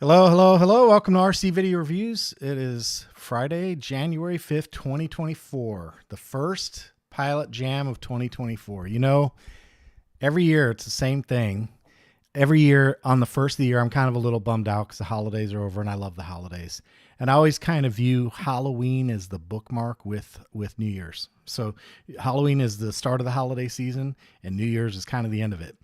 Hello, hello, hello. Welcome to RC Video Reviews. It is Friday, January 5th, 2024. The first pilot jam of 2024. You know, every year it's the same thing. Every year on the first of the year, I'm kind of a little bummed out because the holidays are over and I love the holidays. And I always kind of view Halloween as the bookmark with New Year's. So Halloween is the start of the holiday season and New Year's is kind of the end of it.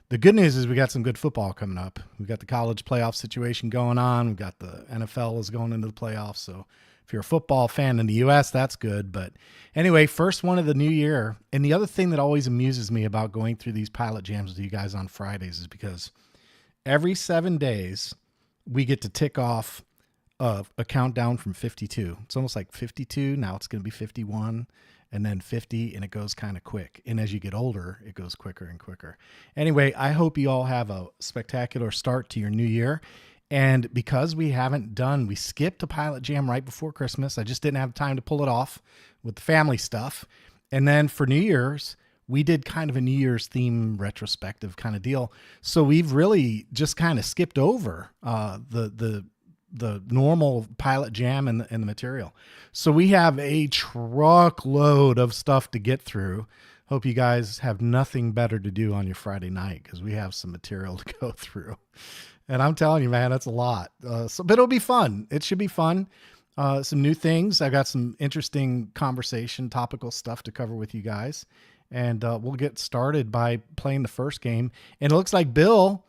The good news is we got some good football coming up. We've got the college playoff situation going on. We've got the NFL is going into the playoffs. So if you're a football fan in the U.S., that's good. But anyway, first one of the new year. And the other thing that always amuses me about going through these pilot jams with you guys on Fridays is because every 7 days we get to tick off a countdown from 52. It's almost like 52. Now it's going to be 51. And then 50, and it goes kind of quick. And as you get older, it goes quicker and quicker. Anyway, I hope you all have a spectacular start to your new year. And because we skipped a pilot jam right before Christmas. I just didn't have time to pull it off with the family stuff. And then for New Year's, we did kind of a New Year's theme retrospective kind of deal. So we've really just kind of skipped over the normal pilot jam and the material. So we have a truckload of stuff to get through. Hope you guys have nothing better to do on your Friday night because we have some material to go through. And I'm telling you, man, that's a lot. But it'll be fun. It should be fun. Some new things. I got some interesting conversation, topical stuff to cover with you guys. And we'll get started by playing the first game. And it looks like Bill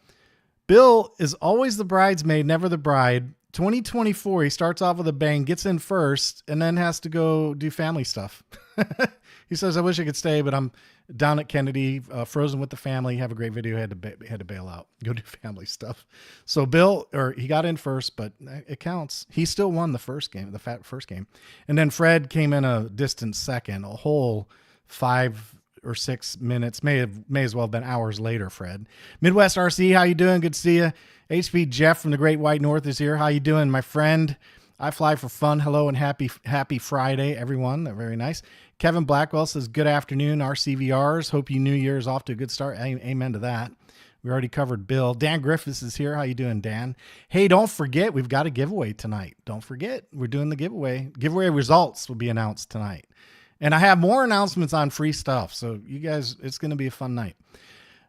is always the bridesmaid, never the bride. 2024, he starts off with a bang, gets in first, and then has to go do family stuff. He says, I wish I could stay, but I'm down at Kennedy, frozen with the family. Have a great video. Had to bail out, go do family stuff. So he got in first, but it counts. He still won the first game, first game. And then Fred came in a distant second, a whole 5 or 6 minutes, may as well have been hours later. Fred, Midwest RC, how you doing? Good to see you. HP Jeff from the Great White North is here. How you doing, my friend? I fly for fun. Hello and happy Friday, everyone. Very nice. Kevin Blackwell says, good afternoon, RCVRs. Hope you New Year's off to a good start. Amen to that. We already covered Bill. Dan Griffiths is here. How you doing, Dan? Hey, don't forget, we've got a giveaway tonight. Don't forget, we're doing the giveaway. Giveaway results will be announced tonight. And I have more announcements on free stuff. So you guys, it's going to be a fun night.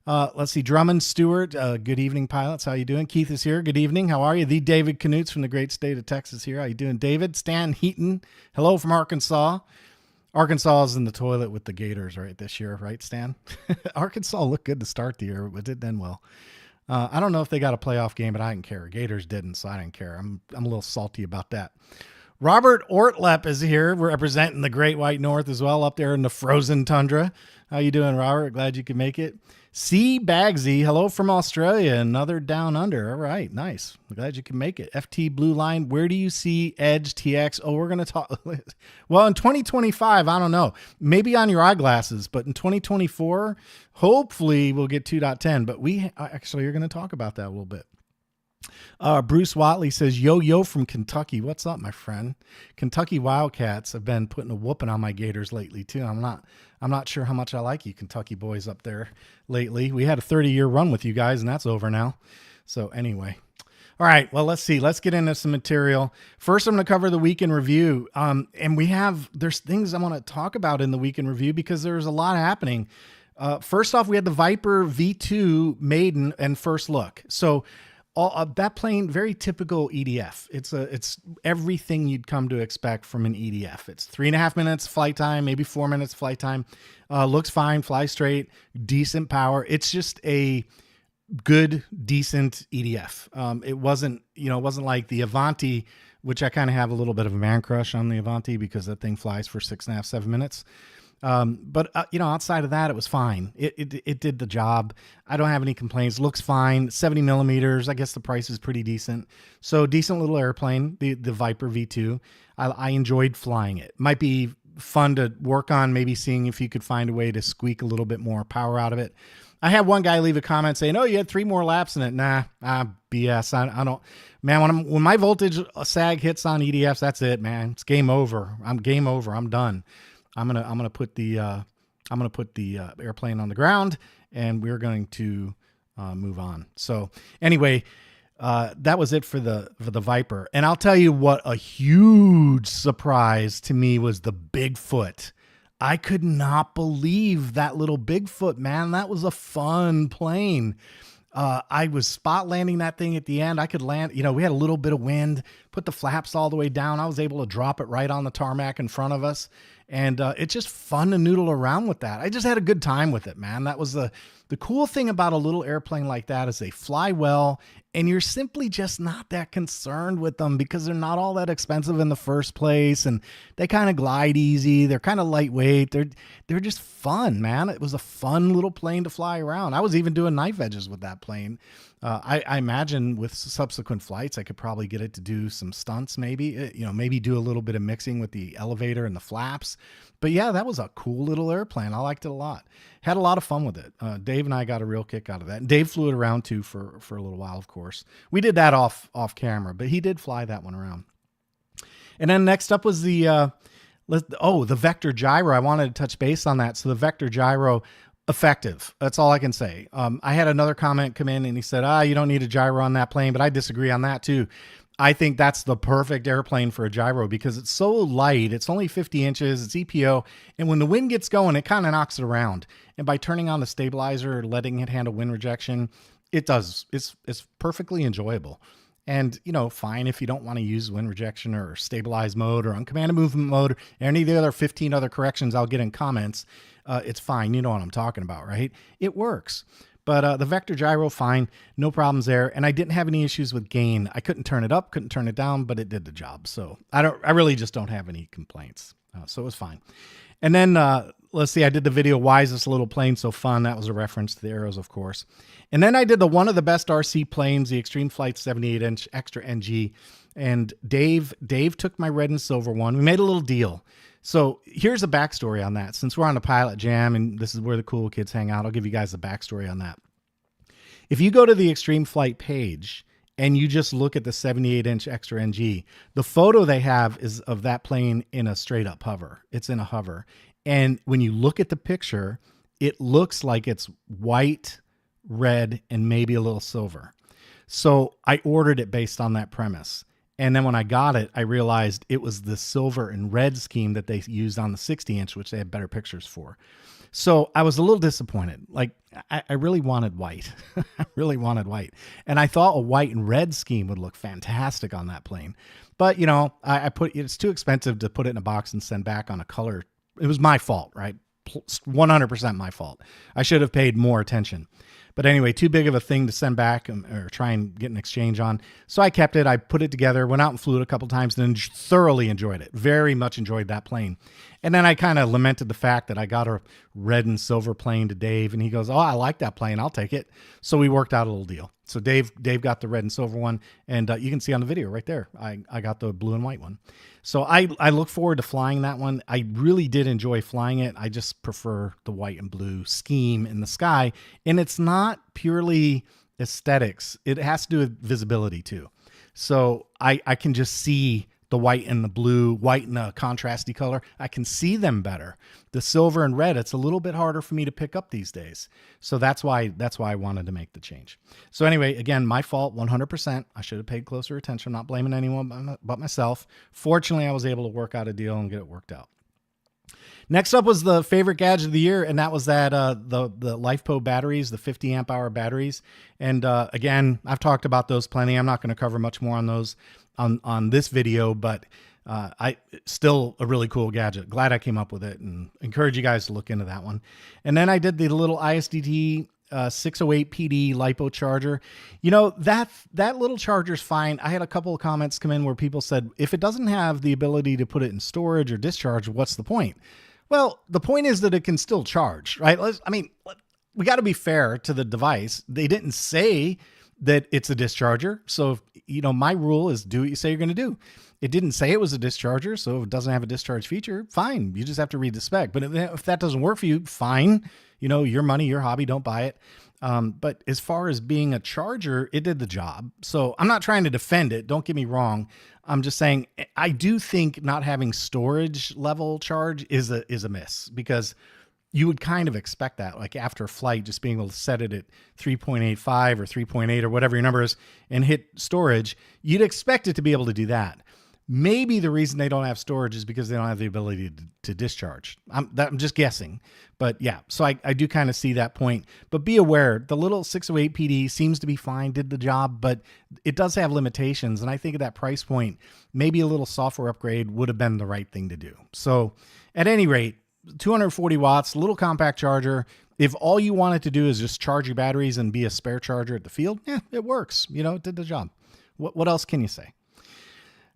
Let's see. Drummond Stewart. Good evening, pilots. How you doing? Keith is here. Good evening. How are you? The David Knutz from the great state of Texas here. How you doing, David? Stan Heaton. Hello from Arkansas. Arkansas is in the toilet with the Gators right this year, right, Stan? Arkansas looked good to start the year, but it didn't well. I don't know if they got a playoff game, but I didn't care. Gators didn't, so I didn't care. I'm a little salty about that. Robert Ortlep is here. We're representing the Great White North as well, up there in the frozen tundra. How you doing, Robert? Glad you could make it. C. Bagsy, hello from Australia. Another down under. All right, nice. Glad you can make it. FT Blue Line, where do you see EdgeTX? Oh, we're going to talk. Well, in 2025, I don't know. Maybe on your eyeglasses, but in 2024, hopefully we'll get 2.10. But we actually are going to talk about that a little bit. Bruce Watley says, yo from Kentucky. What's up, my friend? Kentucky Wildcats have been putting a whooping on my Gators lately too. I'm not sure how much I like you Kentucky boys up there lately. We had a 30-year run with you guys and that's over now. So anyway, all right, well, let's see. Let's get into some material. First, I'm going to cover the week in review. And there's things I want to talk about in the week in review because there's a lot happening. First off, we had the Viper V2 maiden and first look. So that plane, very typical EDF. It's everything you'd come to expect from an EDF. It's 3.5 minutes flight time, maybe 4 minutes flight time. Looks fine, flies straight, decent power. It's just a good, decent EDF. It wasn't like the Avanti, which I kind of have a little bit of a man crush on the Avanti because that thing flies for 6.5, 7 minutes. But outside of that, it was fine. It did the job. I don't have any complaints. Looks fine. 70 millimeters. I guess the price is pretty decent. So decent little airplane, the Viper V2. I enjoyed flying it. Might be fun to work on, maybe seeing if you could find a way to squeak a little bit more power out of it. I had one guy leave a comment saying, oh, you had 3 more laps in it. Nah, BS. I don't, man, when my voltage sag hits on EDFs, that's it, man. It's game over. I'm game over. I'm done. I'm gonna put the airplane on the ground, and we're going to move on. So anyway, that was it for the Viper. And I'll tell you what, a huge surprise to me was the Bigfoot. I could not believe that little Bigfoot, man. That was a fun plane. I was spot landing that thing at the end. I could land, we had a little bit of wind, put the flaps all the way down. I was able to drop it right on the tarmac in front of us. And it's just fun to noodle around with that. I just had a good time with it, man. That was the cool thing about a little airplane like that is they fly well, and you're simply just not that concerned with them because they're not all that expensive in the first place, and they kind of glide easy. They're kind of lightweight. They're just fun, man. It was a fun little plane to fly around. I was even doing knife edges with that plane. I imagine with subsequent flights, I could probably get it to do some stunts, maybe, maybe do a little bit of mixing with the elevator and the flaps. But yeah, that was a cool little airplane. I liked it a lot. Had a lot of fun with it. Dave and I got a real kick out of that. And Dave flew it around too for a little while, of course. We did that off camera, but he did fly that one around. And then next up was the vector gyro. I wanted to touch base on that. So the vector gyro, effective. That's all I can say. I had another comment come in and he said, you don't need a gyro on that plane, but I disagree on that too. I think that's the perfect airplane for a gyro because it's so light. It's only 50 inches. It's EPO. And when the wind gets going, it kind of knocks it around. And by turning on the stabilizer, letting it handle wind rejection, it does. It's perfectly enjoyable. And, fine if you don't want to use wind rejection or stabilize mode or uncommanded movement mode or any of the other 15 other corrections I'll get in comments. It's fine. You know what I'm talking about, right? It works. But the vector gyro, fine. No problems there. And I didn't have any issues with gain. I couldn't turn it up, couldn't turn it down, but it did the job. So I really just don't have any complaints. So it was fine. And then let's see, I did the video, Why Is This Little Plane So Fun? That was a reference to the arrows, of course. And then I did one of the best RC planes, the Extreme Flight 78-inch Extra NG. And Dave took my red and silver one. We made a little deal. So here's a backstory on that. Since we're on a Pilot Jam and this is where the cool kids hang out, I'll give you guys the backstory on that. If you go to the Extreme Flight page and you just look at the 78-inch Extra NG, the photo they have is of that plane in a straight up hover. It's in a hover. And when you look at the picture, it looks like it's white, red, and maybe a little silver. So I ordered it based on that premise. And then when I got it, I realized it was the silver and red scheme that they used on the 60-inch, which they had better pictures for. So I was a little disappointed. Like, I really wanted white. I really wanted white. And I thought a white and red scheme would look fantastic on that plane. But, it's too expensive to put it in a box and send back on a color. It was my fault, right? 100% my fault. I should have paid more attention. But anyway, too big of a thing to send back or try and get an exchange on. So I kept it. I put it together, went out and flew it a couple times, and then thoroughly enjoyed it. Very much enjoyed that plane. And then I kind of lamented the fact that I got a red and silver plane to Dave, and he goes, I like that plane. I'll take it. So we worked out a little deal. So Dave got the red and silver one, and you can see on the video right there, I got the blue and white one. So I look forward to flying that one. I really did enjoy flying it. I just prefer the white and blue scheme in the sky. And it's not purely aesthetics. It has to do with visibility too. So I can just see the white and the blue, white and a contrasty color. I can see them better. The silver and red, it's a little bit harder for me to pick up these days. So that's why I wanted to make the change. So anyway, again, my fault, 100%. I should have paid closer attention. I'm not blaming anyone but myself. Fortunately, I was able to work out a deal and get it worked out. Next up was the favorite gadget of the year, and that was that the LifePo batteries, the 50 amp hour batteries. And again, I've talked about those plenty. I'm not going to cover much more on those on this video, but I still a really cool gadget. Glad I came up with it, and encourage you guys to look into that one. And then I did the little ISDT 608 PD LiPo charger. That little charger's fine. I had a couple of comments come in where people said, if it doesn't have the ability to put it in storage or discharge, what's the point? Well, the point is that it can still charge, right? We got to be fair to the device. They didn't say that it's a discharger. So, my rule is do what you say you're going to do. It didn't say it was a discharger. So if it doesn't have a discharge feature, fine. You just have to read the spec. But if that doesn't work for you, fine. Your money, your hobby, don't buy it. But as far as being a charger, it did the job. So I'm not trying to defend it. Don't get me wrong. I'm just saying, I do think not having storage level charge is a miss, because you would kind of expect that, like after a flight, just being able to set it at 3.85 or 3.8 or whatever your number is and hit storage, you'd expect it to be able to do that. Maybe the reason they don't have storage is because they don't have the ability to discharge. I'm just guessing. But yeah, so I do kind of see that point. But be aware, the little 608 PD seems to be fine, did the job, but it does have limitations. And I think at that price point, maybe a little software upgrade would have been the right thing to do. So at any rate, 240 watts, little compact charger. If all you wanted to do is just charge your batteries and be a spare charger at the field, yeah, it works. You know, it did the job. What else can you say?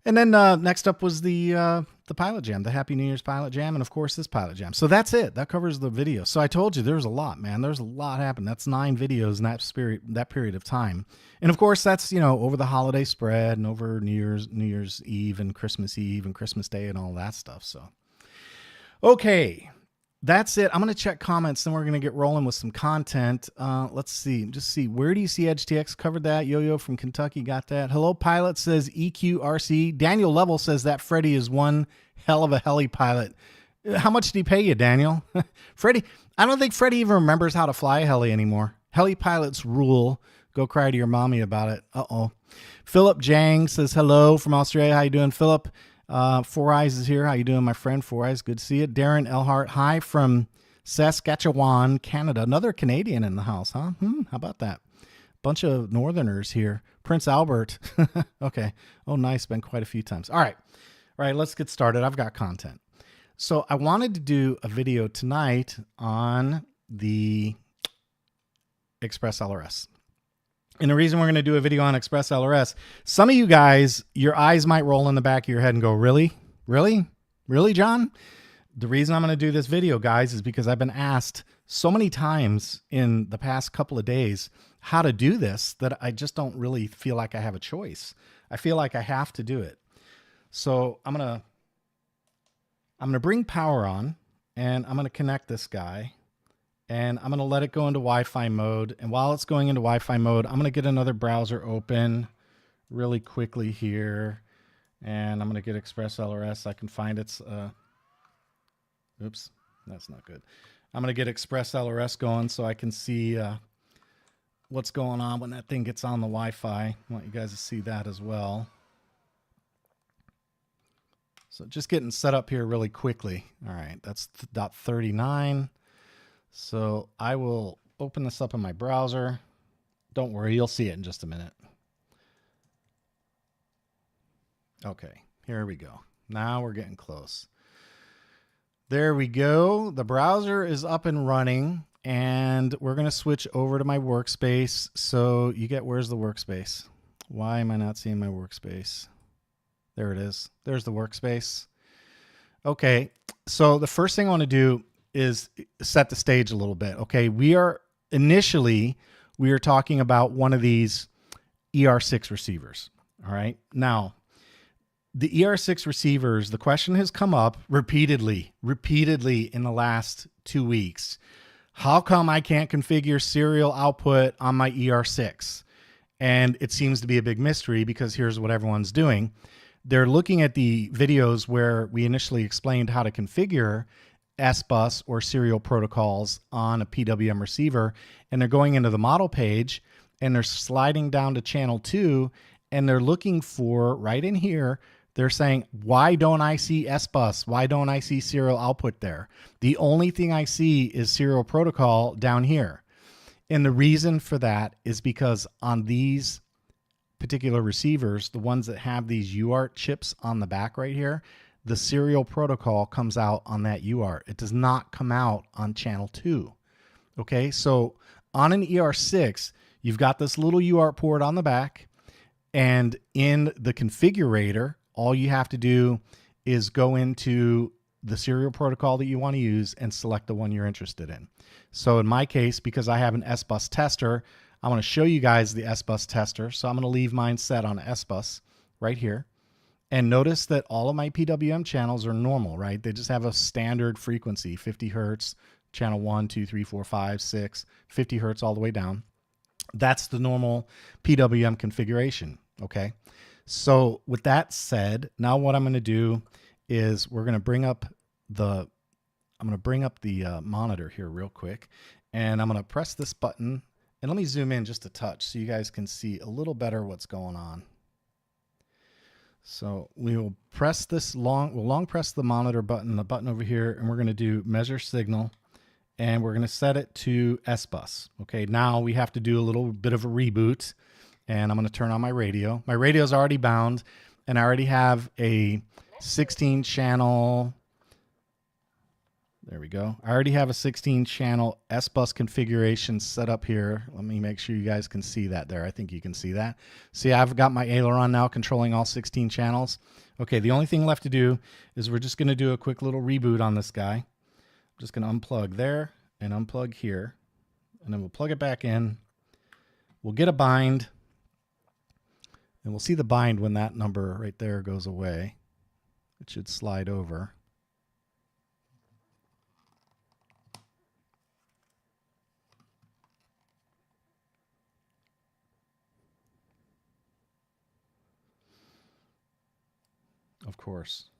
And then next up was the PilotJam, the Happy New Year's PilotJam, and of course this PilotJam. So that's it. That covers the video. So I told you there's a lot, man. There's a lot happened. That's 9 videos in that period of time. And of course that's, you know, over the holiday spread and over New Year's Eve and Christmas Day and all that stuff. So okay, that's it. I'm going to check comments, then we're going to get rolling with some content. Let's see. Just see. Where do you see EdgeTX? Covered that. Yo-Yo from Kentucky got that. Hello, Pilot says EQRC. Daniel Level says that Freddie is one hell of a heli pilot. How much did he pay you, Daniel? Freddie, I don't think Freddie even remembers how to fly a heli anymore. Heli pilots rule. Go cry to your mommy about it. Uh-oh. Philip Jang says hello from Australia. How you doing, Philip? Four Eyes is here. How you doing, my friend? Four Eyes, good to see you. Darren Elhart, hi from Saskatchewan, Canada. Another Canadian in the house, huh? How about that? Bunch of Northerners here. Prince Albert. Okay. Oh, nice. Been quite a few times. All right. All right, let's get started. I've got content. So I wanted to do a video tonight on the ExpressLRS. And the reason we're going to do a video on ExpressLRS, some of you guys, your eyes might roll in the back of your head and go, really? Really? Really, John? The reason I'm going to do this video, guys, is because I've been asked so many times in the past couple of days how to do this that I just don't really feel like I have a choice. I feel like I have to do it. So I'm going to bring power on, and I'm going to connect this guy. And I'm going to let it go into Wi-Fi mode. And while it's going into Wi-Fi mode, I'm going to get another browser open really quickly here. And I'm going to get ExpressLRS. I can find its, oops, that's not good. I'm going to get ExpressLRS going so I can see what's going on when that thing gets on the Wi-Fi. I want you guys to see that as well. So just getting set up here really quickly. All right, that's .39. So I will open this up in my browser. Don't worry, you'll see it in just a minute. Okay, here we go. Now we're getting close. There we go. The browser is up and running, and we're going to switch over to my workspace. So you get, where's the workspace? Why am I not seeing my workspace? There it is. There's the workspace. Okay, so the first thing I want to do is set the stage a little bit. Okay, we are talking about one of these ER6 receivers. All right, now the ER6 receivers, the question has come up repeatedly in the last 2 weeks. How come I can't configure serial output on my ER6? And it seems to be a big mystery because here's what everyone's doing. They're looking at the videos where we initially explained how to configure S-Bus or serial protocols on a PWM receiver, and they're going into the model page and they're sliding down to channel 2 and they're looking for, right in here, they're saying, why don't I see S-Bus? Why don't I see serial output there? The only thing I see is serial protocol down here. And the reason for that is because on these particular receivers, the ones that have these UART chips on the back right here, the serial protocol comes out on that UART. It does not come out on channel 2. Okay, so on an ER6, you've got this little UART port on the back, and in the configurator, all you have to do is go into the serial protocol that you want to use and select the one you're interested in. So in my case, because I have an S-Bus tester, I want to show you guys the S-Bus tester. So I'm going to leave mine set on S-Bus right here. And notice that all of my PWM channels are normal, right? They just have a standard frequency, 50 hertz, channel 1, 2, 3, 4, 5, 6, 50 hertz all the way down. That's the normal PWM configuration, okay? So with that said, now what I'm going to do is we're going to bring up the I'm going to bring up the monitor here real quick, and I'm going to press this button, and let me zoom in just a touch so you guys can see a little better what's going on. So we will press this we'll long press the monitor button, the button over here, and we're going to do measure signal, and we're going to set it to S-Bus. Okay, now we have to do a little bit of a reboot, and I'm going to turn on my radio. My radio is already bound, and I already have a 16 channel. There we go. I already have a 16 channel S-Bus configuration set up here. Let me make sure you guys can see that there. I think you can see that. See, I've got my aileron now controlling all 16 channels. Okay, the only thing left to do is we're just going to do a quick little reboot on this guy. I'm just going to unplug there and unplug here, and then we'll plug it back in. We'll get a bind, and we'll see the bind when that number right there goes away. It should slide over. Of course.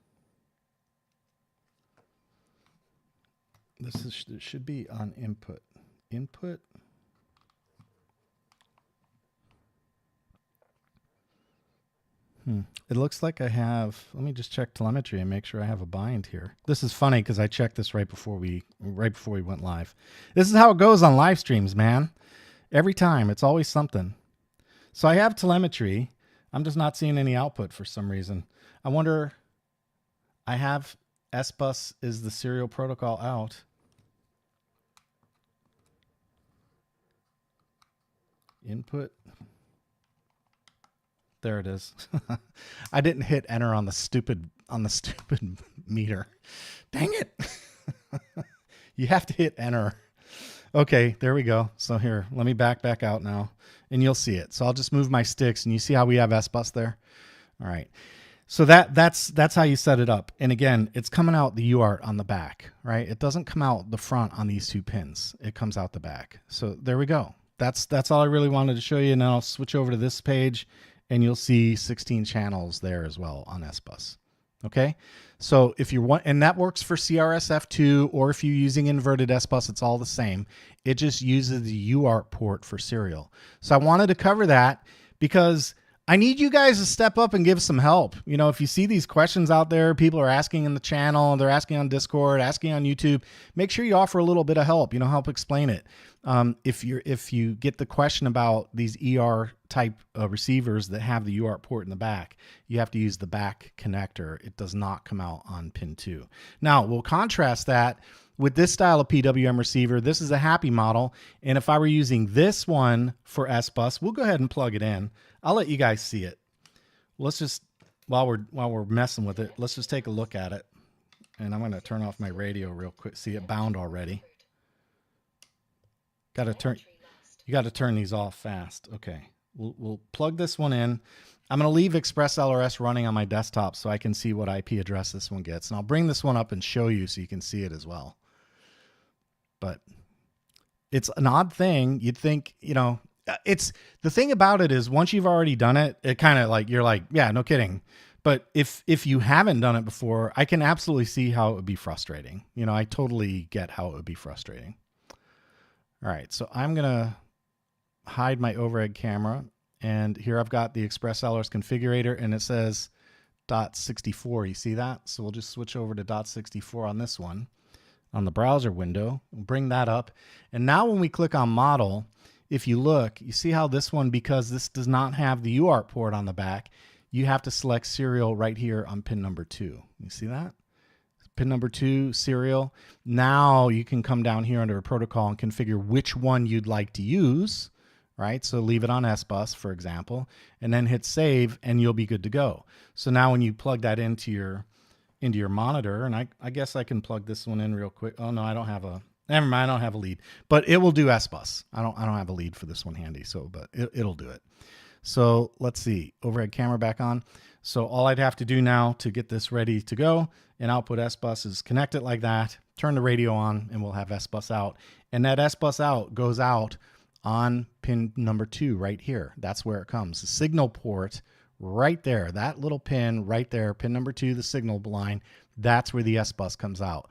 It should be on input. Input. It looks like I have, let me just check telemetry and make sure I have a bind here. This is funny because I checked this right before we went live. This is how it goes on live streams, man. Every time, it's always something. So I have telemetry. I'm just not seeing any output for some reason. I wonder, I have S-Bus is the serial protocol out. Input. There it is. I didn't hit enter on the stupid meter. Dang it. You have to hit enter. Okay, there we go. So here, let me back out now, and you'll see it. So I'll just move my sticks, and you see how we have S-Bus there? All right. So that's how you set it up. And again, it's coming out the UART on the back, right? It doesn't come out the front on these two pins. It comes out the back. So there we go. That's all I really wanted to show you. And then I'll switch over to this page, and you'll see 16 channels there as well on S-Bus. Okay, so if you want, and that works for CRSF2, or if you're using inverted S-Bus, it's all the same. It just uses the UART port for serial. So I wanted to cover that because I need you guys to step up and give some help. You know, if you see these questions out there, people are asking in the channel, they're asking on Discord, asking on YouTube, make sure you offer a little bit of help, you know, help explain it. If you get the question about these ER type receivers that have the UART port in the back, you have to use the back connector. It does not come out on pin 2. Now, we'll contrast that with this style of PWM receiver. This is a happy model. And if I were using this one for S-Bus, we'll go ahead and plug it in. I'll let you guys see it. Let's just, while we're messing with it, let's just take a look at it. And I'm going to turn off my radio real quick. See it bound already. You got to turn these off fast. Okay. We'll plug this one in. I'm going to leave ExpressLRS running on my desktop so I can see what IP address this one gets. And I'll bring this one up and show you so you can see it as well. But it's an odd thing. You'd think, you know, it's the thing about it is once you've already done it, it kind of like, you're like, yeah, no kidding. But if you haven't done it before, I can absolutely see how it would be frustrating. You know, I totally get how it would be frustrating. All right, so I'm going to hide my overhead camera. And here I've got the ExpressLRS configurator, and it says .64. You see that? So we'll just switch over to .64 on this one. On the browser window, we'll bring that up. And now when we click on model, if you look, you see how this one, because this does not have the UART port on the back, you have to select serial right here on pin number 2. You see that? Pin number 2, serial. Now you can come down here under a protocol and configure which one you'd like to use, right? So leave it on S-Bus, for example, and then hit save, and you'll be good to go. So now when you plug that into your monitor, and I guess I can plug this one in real quick. Oh no, I don't have a, never mind, I don't have a lead, but it will do S-Bus. I don't have a lead for this one handy, so, but it'll do it. So let's see, overhead camera back on. So all I'd have to do now to get this ready to go and output S-Bus is connect it like that, turn the radio on, and we'll have S-Bus out. And that S-Bus out goes out on pin number 2 right here. That's where it comes. The signal port right there, that little pin right there, pin number 2, the signal line, that's where the S-Bus comes out.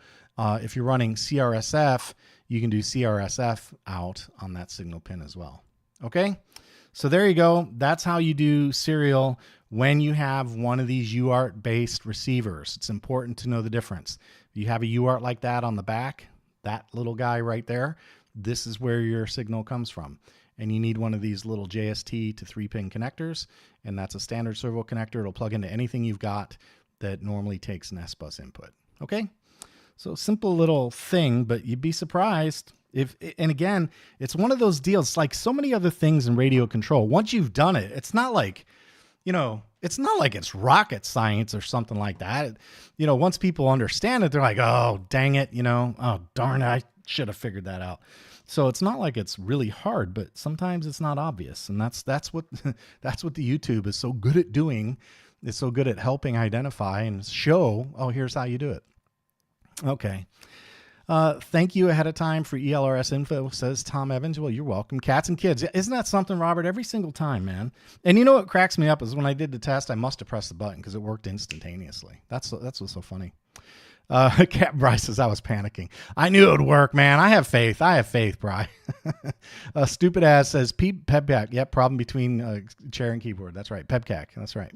If you're running CRSF, you can do CRSF out on that signal pin as well. Okay, so there you go. That's how you do serial when you have one of these UART based receivers. It's important to know the difference. If you have a UART like that on the back, that little guy right there, this is where your signal comes from. And you need one of these little JST to 3-pin connectors, and that's a standard servo connector. It'll plug into anything you've got that normally takes an S-bus input. Okay, so simple little thing, but you'd be surprised if, and again, it's one of those deals like so many other things in radio control. Once you've done it, it's not like, you know, it's not like it's rocket science or something like that. You know, once people understand it, they're like, oh, dang it, you know, oh, darn it, I should have figured that out. So it's not like it's really hard, but sometimes it's not obvious. And that's what that's what the YouTube is so good at doing. It's so good at helping identify and show, oh, here's how you do it. Okay. Thank you ahead of time for ELRS info, says Tom Evans. Well, you're welcome. Cats and kids. Isn't that something, Robert? Every single time, man. And you know what cracks me up is when I did the test, I must have pressed the button because it worked instantaneously. That's what's so funny. Cat Bryce says, I was panicking. I knew it would work, man. I have faith. I have faith, Bry. Stupid ass says, Pebcac. Yep, problem between chair and keyboard. That's right. Pebcac. That's right.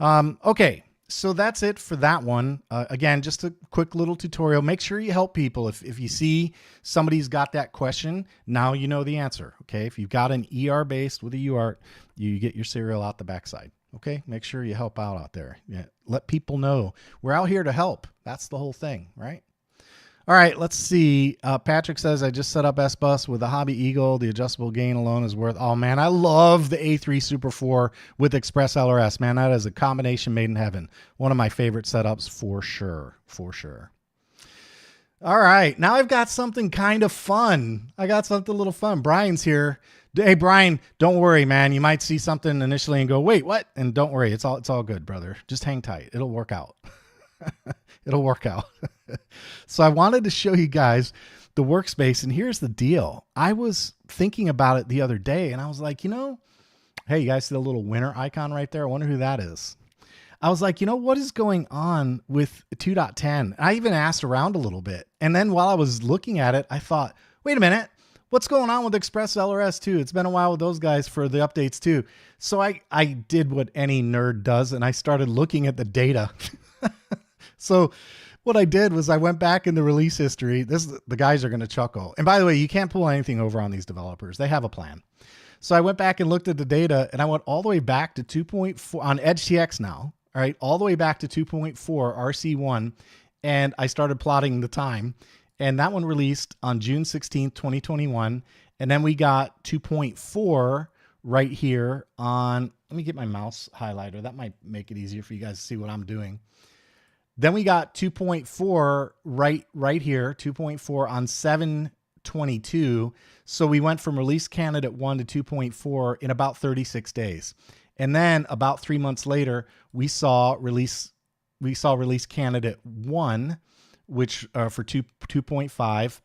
Okay. So that's it for that one. Again, just a quick little tutorial. Make sure you help people. If you see somebody's got that question, now you know the answer. Okay. If you've got an ER based with a UART, you get your serial out the backside. Okay. Make sure you help out there. Yeah. Let people know we're out here to help. That's the whole thing, right? All right, let's see. Patrick says, I just set up S-Bus with the Hobby Eagle. The adjustable gain alone is worth, oh man, I love the A3 Super 4 with ExpressLRS. Man, that is a combination made in heaven. One of my favorite setups for sure, for sure. All right, now I've got something kind of fun. I got something a little fun. Brian's here. Hey, Brian, don't worry, man. You might see something initially and go, wait, what? And don't worry, it's all good, brother. Just hang tight. It'll work out. It'll work out. So I wanted to show you guys the workspace, and here's the deal. I was thinking about it the other day, and I was like, you know, hey, you guys see the little winner icon right there? I wonder who that is. I was like, you know, what is going on with 2.10? I even asked around a little bit. And then while I was looking at it, I thought, wait a minute, what's going on with ExpressLRS too? It's been a while with those guys for the updates too. So I did what any nerd does, and I started looking at the data. So what I did was I went back in the release history. The guys are going to chuckle. And by the way, you can't pull anything over on these developers. They have a plan. So I went back and looked at the data, and I went all the way back to 2.4 on EdgeTX now. All right, all the way back to 2.4 RC1, and I started plotting the time. And that one released on June 16th, 2021. And then we got 2.4 right here on, let me get my mouse highlighter. That might make it easier for you guys to see what I'm doing. Then we got 2.4 right here, 2.4 on 7/22. So we went from release candidate 1 to 2.4 in about 36 days. And then about 3 months later, we saw release candidate 1, which for 2.5.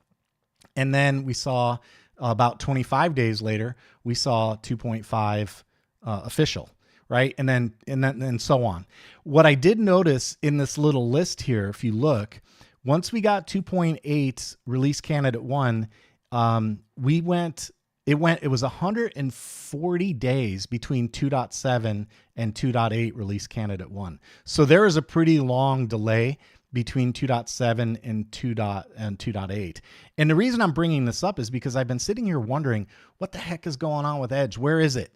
And then we saw about 25 days later, we saw 2.5 official. Right. And then so on. What I did notice in this little list here, if you look, once we got 2.8 release candidate 1, it was 140 days between 2.7 and 2.8 release candidate 1. So there is a pretty long delay between 2.7 and 2.8. And the reason I'm bringing this up is because I've been sitting here wondering what the heck is going on with Edge? Where is it?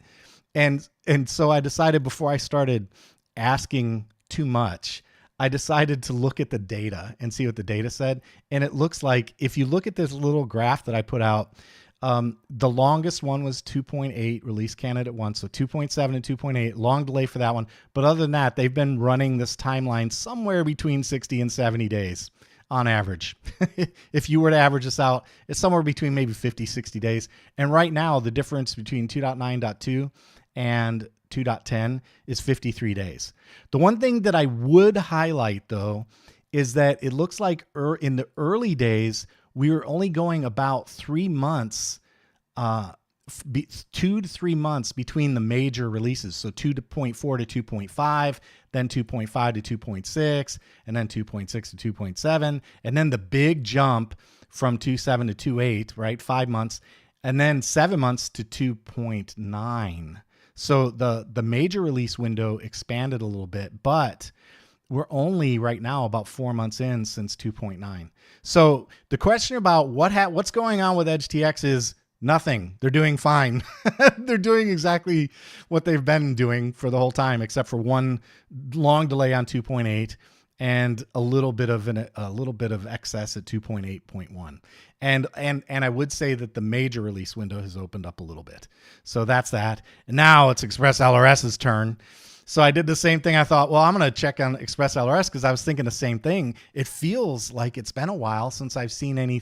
And so I decided before I started asking too much, I decided to look at the data and see what the data said. And it looks like if you look at this little graph that I put out, the longest one was 2.8 release candidate 1. So 2.7 and 2.8, long delay for that one. But other than that, they've been running this timeline somewhere between 60 and 70 days on average. If you were to average this out, it's somewhere between maybe 50, 60 days. And right now, the difference between 2.9.2 and 2.10 is 53 days. The one thing that I would highlight, though, is that it looks like in the early days, we were only going about 3 months 2 to 3 months between the major releases. So 2.4 to 2.5, then 2.5 to 2.6, and then 2.6 to 2.7. And then the big jump from 2.7 to 2.8, right? 5 months. And then 7 months to 2.9. So the major release window expanded a little bit, but we're only right now about 4 months in since 2.9. So the question about what's going on with EdgeTX is nothing. They're doing fine. They're doing exactly what they've been doing for the whole time, except for one long delay on 2.8 and a little bit of excess at 2.8.1. And I would say that the major release window has opened up a little bit. So that's that. And now it's ExpressLRS's turn. So I did the same thing. I thought, well, I'm going to check on ExpressLRS because I was thinking the same thing. It feels like it's been a while since I've seen any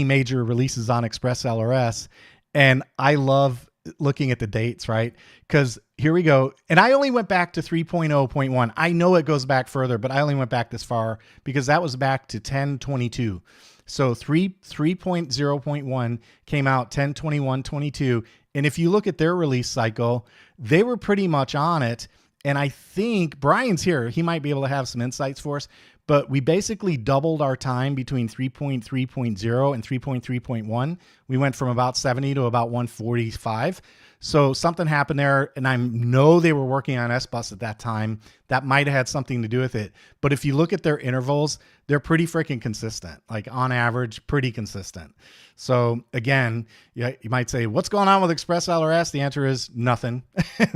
major releases on ExpressLRS. And I love looking at the dates, right? Because here we go. And I only went back to 3.0.1. I know it goes back further, but I only went back this far because that was back to 10.22. So 3.0.1 came out 10.21.22. And if you look at their release cycle, they were pretty much on it. And I think Brian's here. He might be able to have some insights for us. But we basically doubled our time between 3.3.0 and 3.3.1. We went from about 70 to about 145. So something happened there, and I know they were working on S-Bus at that time. That might have had something to do with it. But if you look at their intervals, they're pretty freaking consistent. Like on average, pretty consistent. So again, you might say, what's going on with ExpressLRS? The answer is nothing.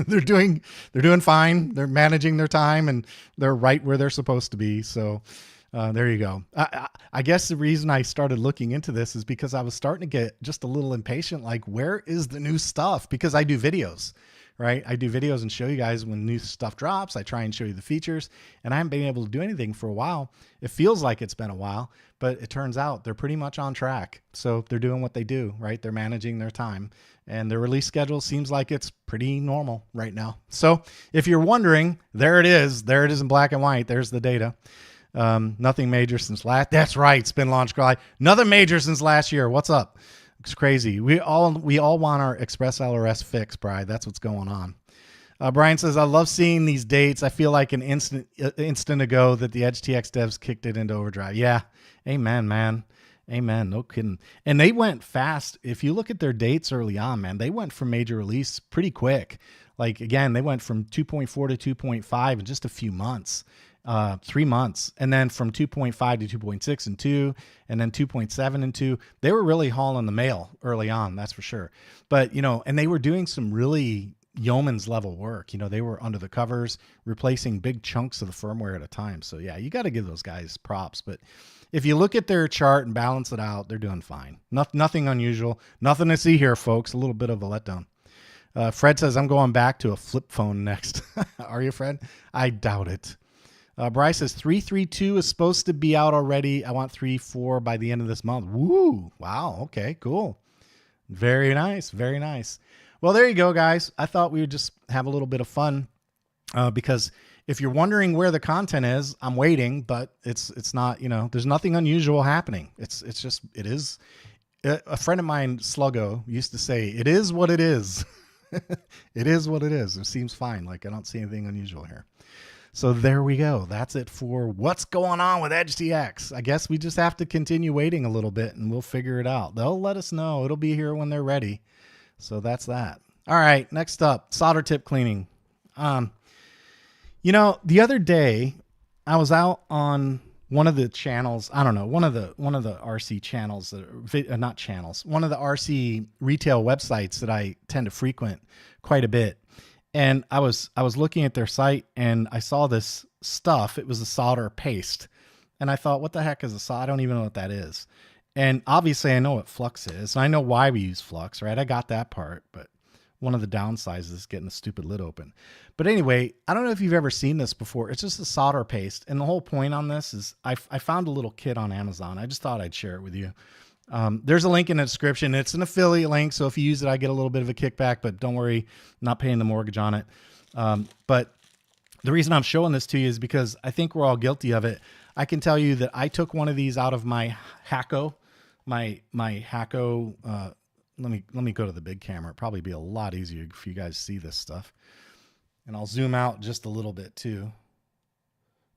They're doing fine. They're managing their time, and they're right where they're supposed to be. So there you go. I guess the reason I started looking into this is because I was starting to get just a little impatient. Like, where is the new stuff? Because I do videos, right? I do videos and show you guys when new stuff drops. I try and show you the features, and I haven't been able to do anything for a while. It feels like it's been a while, but it turns out they're pretty much on track. So they're doing what they do, right? They're managing their time, and their release schedule seems like it's pretty normal right now. So if you're wondering, there it is. There it is in black and white. There's the data. Nothing major since last. That's right. Spin launch glide. Nothing major since last year. What's up? It's crazy. We all want our ExpressLRS fix, Brian. That's what's going on. Brian says, I love seeing these dates. I feel like an instant ago that the EdgeTX devs kicked it into overdrive. Yeah. Amen, man. Amen. No kidding. And they went fast. If you look at their dates early on, man, they went from major release pretty quick. Like, again, they went from 2.4 to 2.5 in just a few months. 3 months, and then from 2.5 to 2.6 and 2, and then 2.7 and 2. They were really hauling the mail early on, that's for sure. But, and they were doing some really yeoman's level work. They were under the covers, replacing big chunks of the firmware at a time. So yeah, you got to give those guys props. But if you look at their chart and balance it out, they're doing fine. Nothing unusual. Nothing to see here, folks. A little bit of a letdown. Fred says, I'm going back to a flip phone next. Are you, Fred? I doubt it. Bryce says 3.3.2 is supposed to be out already. I want 3.4 by the end of this month. Woo! Wow. Okay. Cool. Very nice. Very nice. Well, there you go, guys. I thought we would just have a little bit of fun because if you're wondering where the content is, I'm waiting, but it's not. There's nothing unusual happening. It is. A friend of mine, Sluggo, used to say, "It is what it is." It is what it is. It seems fine. Like I don't see anything unusual here. So there we go. That's it for what's going on with EdgeTX. I guess we just have to continue waiting a little bit and we'll figure it out. They'll let us know. It'll be here when they're ready. So that's that. All right. Next up, solder tip cleaning. The other day I was out on one of the channels. I don't know, one of the RC channels, not channels, one of the RC retail websites that I tend to frequent quite a bit. And I was looking at their site and I saw this stuff. It was a solder paste. And I thought, what the heck is a solder? I don't even know what that is. And obviously I know what flux is. I know why we use flux, right? I got that part, but one of the downsides is getting the stupid lid open. But anyway, I don't know if you've ever seen this before. It's just a solder paste. And the whole point on this is I found a little kit on Amazon. I just thought I'd share it with you. There's a link in the description. It's an affiliate link. So if you use it, I get a little bit of a kickback, but don't worry, I'm not paying the mortgage on it. But the reason I'm showing this to you is because I think we're all guilty of it. I can tell you that I took one of these out of my Hakko, my Hakko, let me go to the big camera. It'd probably be a lot easier for you guys to see this stuff. And I'll zoom out just a little bit too.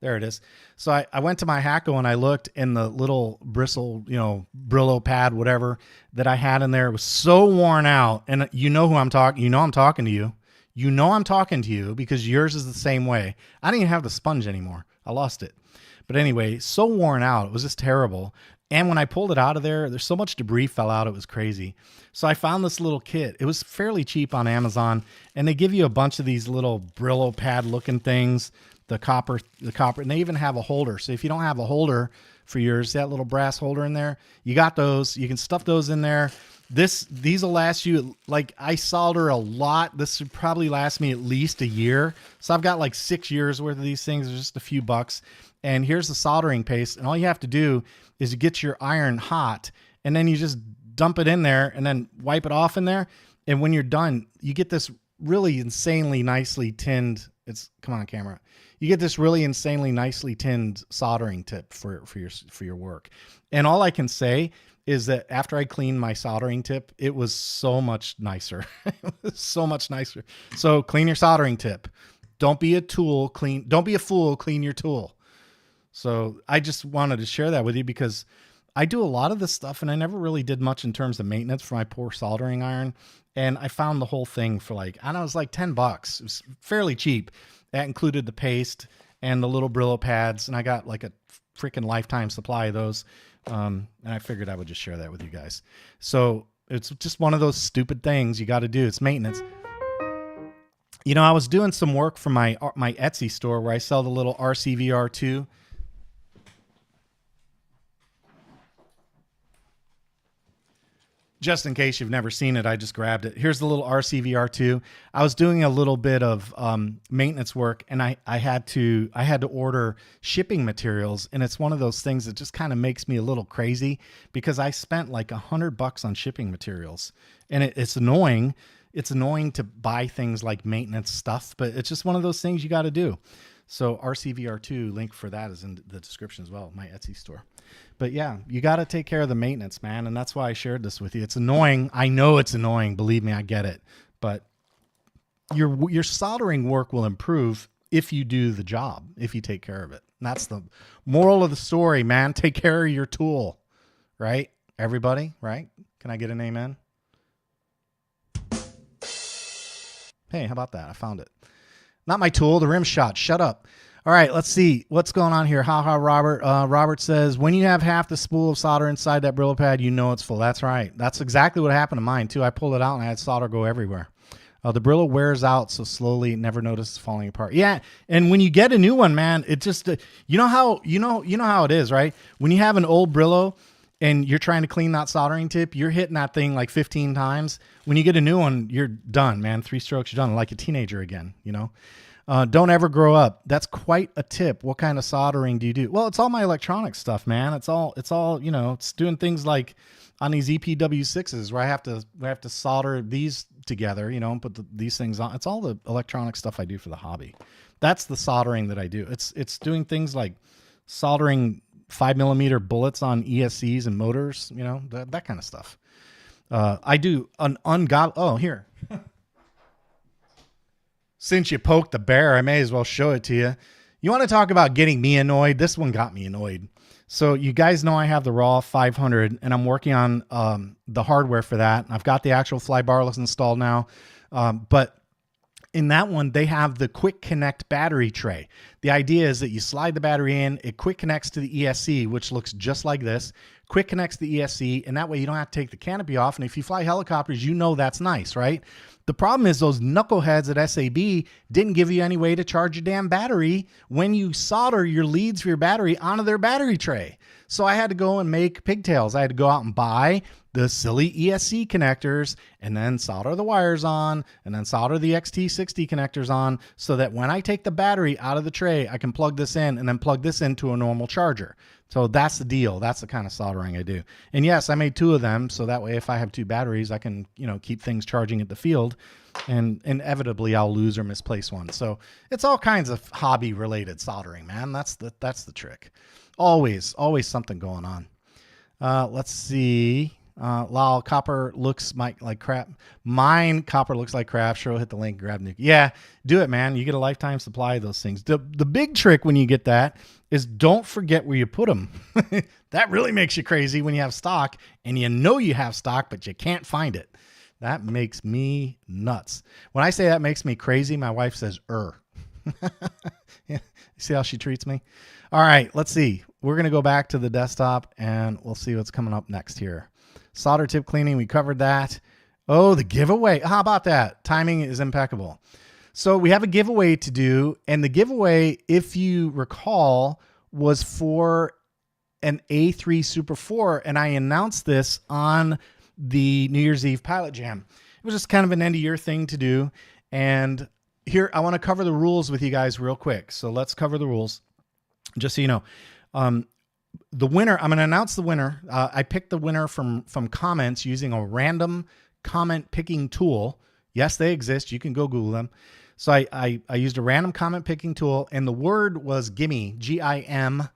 There it is. So I went to my Hacko and I looked, and the little bristle, Brillo pad, whatever that I had in there was so worn out. And you know who I'm talking, I'm talking to you. You know I'm talking to you because yours is the same way. I didn't even have the sponge anymore. I lost it. But anyway, so worn out. It was just terrible. And when I pulled it out of there, there's so much debris fell out. It was crazy. So I found this little kit. It was fairly cheap on Amazon. And they give you a bunch of these little Brillo pad looking things. The copper, and they even have a holder. So if you don't have a holder for yours, that little brass holder in there, you got those. You can stuff those in there. These will last you, like I solder a lot. This would probably last me at least a year. So I've got like 6 years worth of these things. They're just a few bucks. And here's the soldering paste. And all you have to do is you get your iron hot, and then you just dump it in there and then wipe it off in there. And when you're done, you get this really insanely nicely tinned, come on camera. You get this really insanely nicely tinned soldering tip for your work. And all I can say is that after I cleaned my soldering tip, it was so much nicer. It was so much nicer. So clean your soldering tip. Don't be a fool, clean your tool. So I just wanted to share that with you because I do a lot of this stuff and I never really did much in terms of maintenance for my poor soldering iron. And I found the whole thing for like, I don't know, it was like $10. It was fairly cheap. That included the paste and the little Brillo pads. And I got like a freaking lifetime supply of those. And I figured I would just share that with you guys. So it's just one of those stupid things you got to do. It's maintenance. I was doing some work for my Etsy store where I sell the little RCVR 2. Just in case you've never seen it, I just grabbed it. Here's the little RCVR 2. I was doing a little bit of maintenance work, and I had to order shipping materials, and it's one of those things that just kind of makes me a little crazy because I spent like $100 on shipping materials, and it's annoying. It's annoying to buy things like maintenance stuff, but it's just one of those things you got to do. So RCVR 2, link for that is in the description as well, my Etsy store. But yeah, you got to take care of the maintenance, man. And that's why I shared this with you. It's annoying. I know it's annoying. Believe me, I get it. But your soldering work will improve if you do the job, if you take care of it. And that's the moral of the story, man. Take care of your tool, right? Everybody, right? Can I get an amen? Hey, how about that? I found it. Not my tool, the rim shot. Shut up. All right, let's see what's going on here. Ha ha, Robert. Robert says, when you have half the spool of solder inside that Brillo pad, you know it's full. That's right. That's exactly what happened to mine, too. I pulled it out and I had solder go everywhere. The Brillo wears out so slowly, never notice it's falling apart. Yeah, and when you get a new one, man, it just, you know how it is, right? When you have an old Brillo and you're trying to clean that soldering tip, you're hitting that thing like 15 times. When you get a new one, you're done, man. 3 strokes, you're done, like a teenager again, Don't ever grow up. That's quite a tip. What kind of soldering do you do? Well, it's all my electronic stuff, man. It's all, it's doing things like on these EPW6s where I have to solder these together, and put these things on. It's all the electronic stuff I do for the hobby. That's the soldering that I do. It's doing things like soldering 5mm bullets on ESCs and motors, that kind of stuff. I do an here. Since you poked the bear, I may as well show it to you. You want to talk about getting me annoyed? This one got me annoyed. So you guys know I have the Raw 500, and I'm working on the hardware for that. I've got the actual fly barless installed now. But in that one, they have the quick connect battery tray. The idea is that you slide the battery in, it quick connects to the ESC, which looks just like this. Quick connects to the ESC, and that way you don't have to take the canopy off. And if you fly helicopters, that's nice, right? The problem is those knuckleheads at SAB didn't give you any way to charge your damn battery when you solder your leads for your battery onto their battery tray. So I had to go and make pigtails. I had to go out and buy the silly ESC connectors and then solder the wires on and then solder the XT60 connectors on so that when I take the battery out of the tray, I can plug this in and then plug this into a normal charger. So that's the deal. That's the kind of soldering I do. And yes, I made 2 of them. So that way, if I have 2 batteries, I can, keep things charging at the field, and inevitably I'll lose or misplace one. So it's all kinds of hobby related soldering, man. That's the trick. Always something going on. Let's see. Lol, copper looks like crap. Mine copper looks like crap. Sure, hit the link, grab nuke. Yeah, do it, man. You get a lifetime supply of those things. The big trick when you get that is don't forget where you put them. That really makes you crazy when you have stock and you know you have stock, but you can't find it. That makes me nuts. When I say that makes me crazy, my wife says, Yeah, see how she treats me? All right, let's see. We're going to go back to the desktop and we'll see what's coming up next here. Solder tip cleaning, we covered that. Oh, the giveaway. How about that? Timing is impeccable. So we have a giveaway to do, and the giveaway, if you recall, was for an A3 Super 4, and I announced this on the New Year's Eve Pilot Jam. It was just kind of an end-of-year thing to do, and here I want to cover the rules with you guys real quick. So let's cover the rules, just so you know. The winner, I'm going to announce the winner. I picked the winner from comments using a random comment picking tool. Yes, they exist. You can go Google them. So I used a random comment picking tool, and the word was gimme, Gimmie.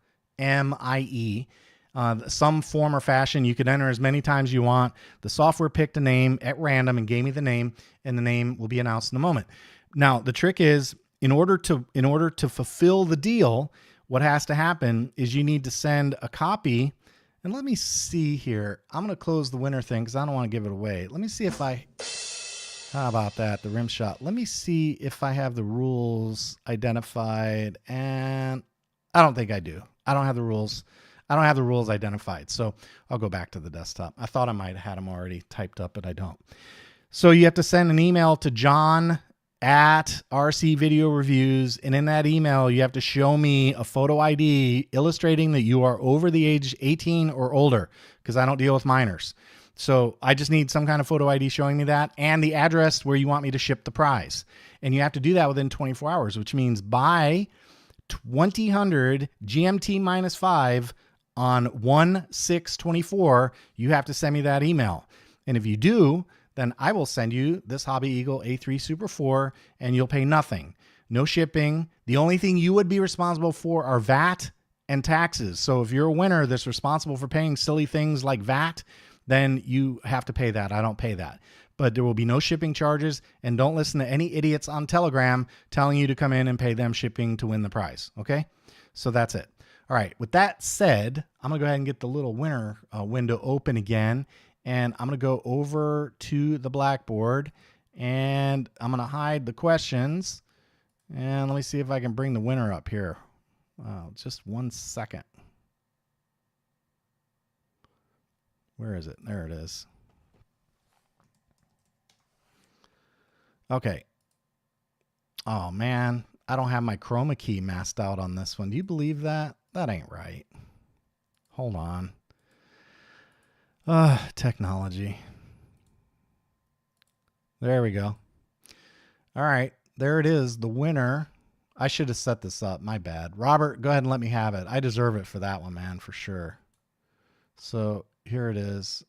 Some form or fashion. You could enter as many times as you want. The software picked a name at random and gave me the name, and the name will be announced in a moment. Now, the trick is, in order to fulfill the deal, what has to happen is you need to send a copy. And let me see here. I'm going to close the winner thing because I don't want to give it away. Let me see if how about that? The rim shot. Let me see if I have the rules identified. And I don't think I do. I don't have the rules. I don't have the rules identified. So I'll go back to the desktop. I thought I might have had them already typed up, but I don't. So you have to send an email to John at RC Video Reviews, and in that email you have to show me a photo ID illustrating that you are over the age 18 or older, because I don't deal with minors. So I just need some kind of photo ID showing me that, and the address where you want me to ship the prize. And you have to do that within 24 hours, which means by 2000 GMT -5 on 1/6/24, you have to send me that email. And if you do, then I will send you this Hobby Eagle A3 Super 4, and you'll pay nothing. No shipping. The only thing you would be responsible for are VAT and taxes. So if you're a winner that's responsible for paying silly things like VAT, then you have to pay that. I don't pay that. But there will be no shipping charges, and don't listen to any idiots on Telegram telling you to come in and pay them shipping to win the prize. Okay? So that's it. All right. With that said, I'm going to go ahead and get the little winner window open again. And I'm going to go over to the Blackboard, and I'm going to hide the questions. And let me see if I can bring the winner up here. Just 1 second. Where is it? There it is. Okay. Oh, man. I don't have my chroma key masked out on this one. Do you believe that? That ain't right. Hold on. Technology. There we go. All right. There it is. The winner. I should have set this up. My bad. Robert, go ahead and let me have it. I deserve it for that one, man, for sure. So here it is.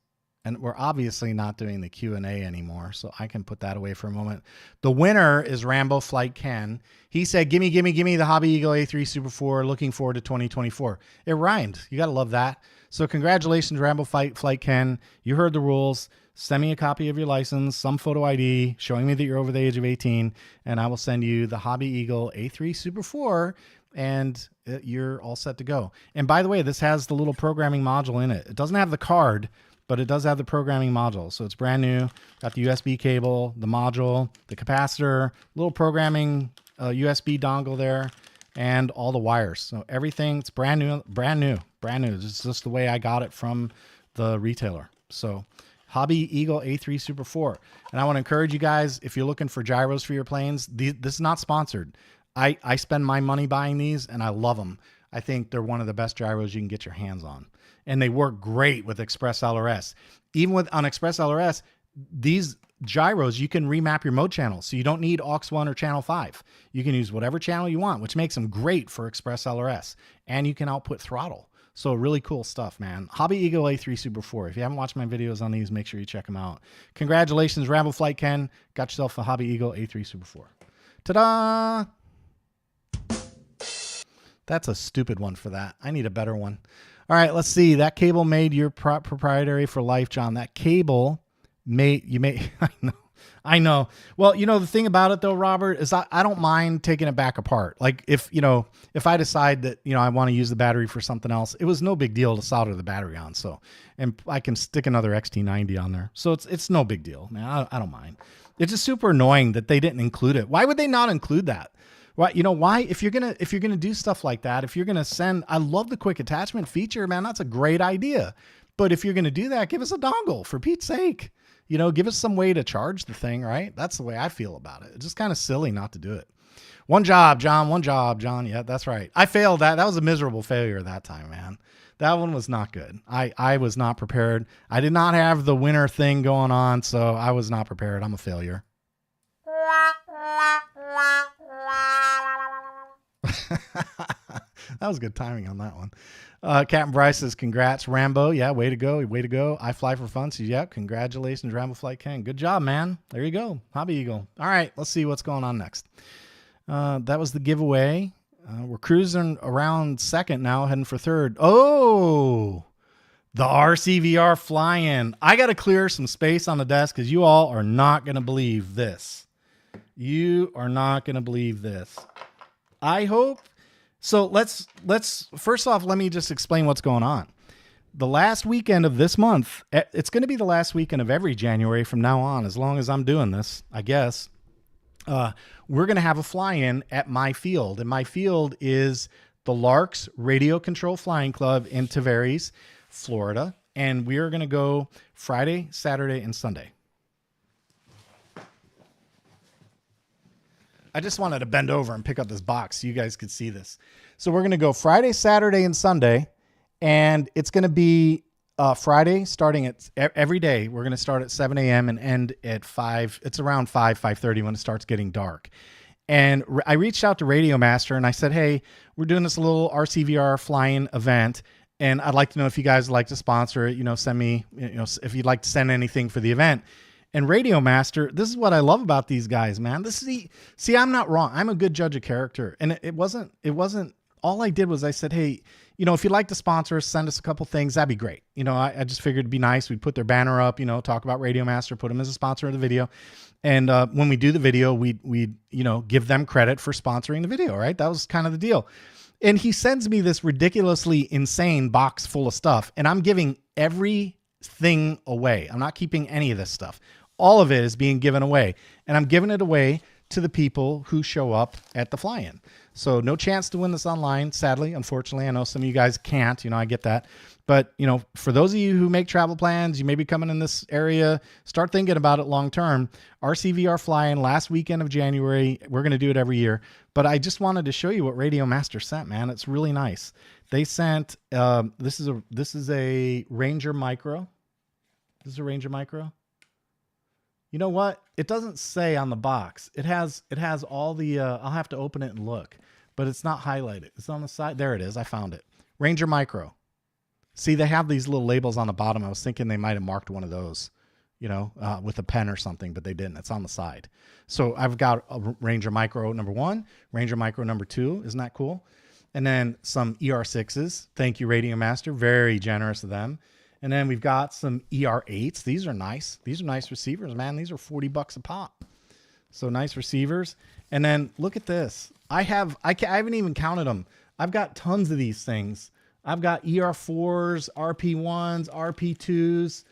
And we're obviously not doing the Q&A anymore, so I can put that away for a moment. The winner is Rambo Flight Ken. He said, gimme the Hobby Eagle A3 Super 4. Looking forward to 2024. It rhymed. You got to love that. So congratulations, Rambo Flight Ken. You heard the rules. Send me a copy of your license, some photo ID showing me that you're over the age of 18, and I will send you the Hobby Eagle A3 Super 4, and you're all set to go. And by the way, this has the little programming module in it. It doesn't have the card, but it does have the programming module. So it's brand new. Got the USB cable, the module, the capacitor, little programming USB dongle there, and all the wires. So everything, it's brand new. It's just the way I got it from the retailer. So Hobby Eagle A3 Super 4. And I want to encourage you guys, if you're looking for gyros for your planes, this is not sponsored. I spend my money buying these, and I love them. I think they're one of the best gyros you can get your hands on. And they work great with ExpressLRS. Even on ExpressLRS, these gyros, you can remap your mode channels. So you don't need aux 1 or channel 5. You can use whatever channel you want, which makes them great for ExpressLRS. And you can output throttle. So really cool stuff, man. Hobby Eagle A3 Super 4. If you haven't watched my videos on these, make sure you check them out. Congratulations, Rambo Flight Ken. Got yourself a Hobby Eagle A3 Super 4. Ta-da! That's a stupid one for that. I need a better one. All right, let's see. That cable made your proprietary for life, John. That cable made, I know. Well, you know, the thing about it though, Robert, is I don't mind taking it back apart. Like if I decide that, I want to use the battery for something else, it was no big deal to solder the battery on. So, and I can stick another XT90 on there. So it's no big deal, man. I don't mind. It's just super annoying that they didn't include it. Why would they not include that? Why, why, if you're going to do stuff like that, if you're going to send, I love the quick attachment feature, man, that's a great idea. But if you're going to do that, give us a dongle for Pete's sake, give us some way to charge the thing, right? That's the way I feel about it. It's just kind of silly not to do it. One job, John. Yeah, that's right. I failed that. That was a miserable failure that time, man. That one was not good. I was not prepared. I did not have the winter thing going on, so I was not prepared. I'm a failure. That was good timing on that one. Captain Bryce says, congrats, Rambo. Yeah, way to go. I fly for fun. So, yeah, congratulations, Rambo Flight King. Good job, man. There you go. Hobby Eagle. All right, let's see what's going on next. That was the giveaway. We're cruising around second now, heading for third. Oh, the RCVR fly-in. I got to clear some space on the desk because you all are not going to believe this. You are not going to believe this. I hope. So let's first off, let me just explain what's going on. The last weekend of this month, it's going to be the last weekend of every January from now on, as long as I'm doing this, I guess. We're going to have a fly-in at my field, and my field is the Larks Radio Control Flying Club in Tavares, Florida, and we are going to go Friday, Saturday, and Sunday. I just wanted to bend over and pick up this box so you guys could see this. So we're going to go Friday, Saturday, and Sunday, and it's going to be Friday starting at every day. We're going to start at 7 a.m. and end at 5. It's around 5:30 when it starts getting dark. And I reached out to Radio Master and I said, hey, we're doing this little RCVR flying event, and I'd like to know if you guys would like to sponsor it. Send me, if you'd like to send anything for the event. And Radio Master, this is what I love about these guys, man. See, I'm not wrong. I'm a good judge of character. And it wasn't, all I did was I said, hey, if you'd like to sponsor us, send us a couple things, that'd be great. I just figured it'd be nice. We'd put their banner up, talk about Radio Master, put them as a sponsor of the video. And when we do the video, we'd give them credit for sponsoring the video, right? That was kind of the deal. And he sends me this ridiculously insane box full of stuff, and I'm giving everything away. I'm not keeping any of this stuff. All of it is being given away, and I'm giving it away to the people who show up at the fly-in. So no chance to win this online, sadly, unfortunately. I know some of you guys can't, I get that. But, for those of you who make travel plans, you may be coming in this area, start thinking about it long-term. RCVR fly-in last weekend of January. We're going to do it every year. But I just wanted to show you what Radio Master sent, man. It's really nice. They sent, this is a Ranger Micro. This is a Ranger Micro. You know what? It doesn't say on the box. It has all the, I'll have to open it and look, but it's not highlighted. It's on the side. There it is. I found it. Ranger Micro. See, they have these little labels on the bottom. I was thinking they might have marked one of those, with a pen or something, but they didn't. It's on the side. So I've got a Ranger Micro number 1, Ranger Micro number 2. Isn't that cool? And then some ER6s. Thank you, Radio Master. Very generous of them. And then we've got some ER8s. These are nice. These are nice receivers, man. These are $40 a pop. So nice receivers. And then look at this. I haven't even counted them. I've got tons of these things. I've got ER4s, RP1s, RP2s,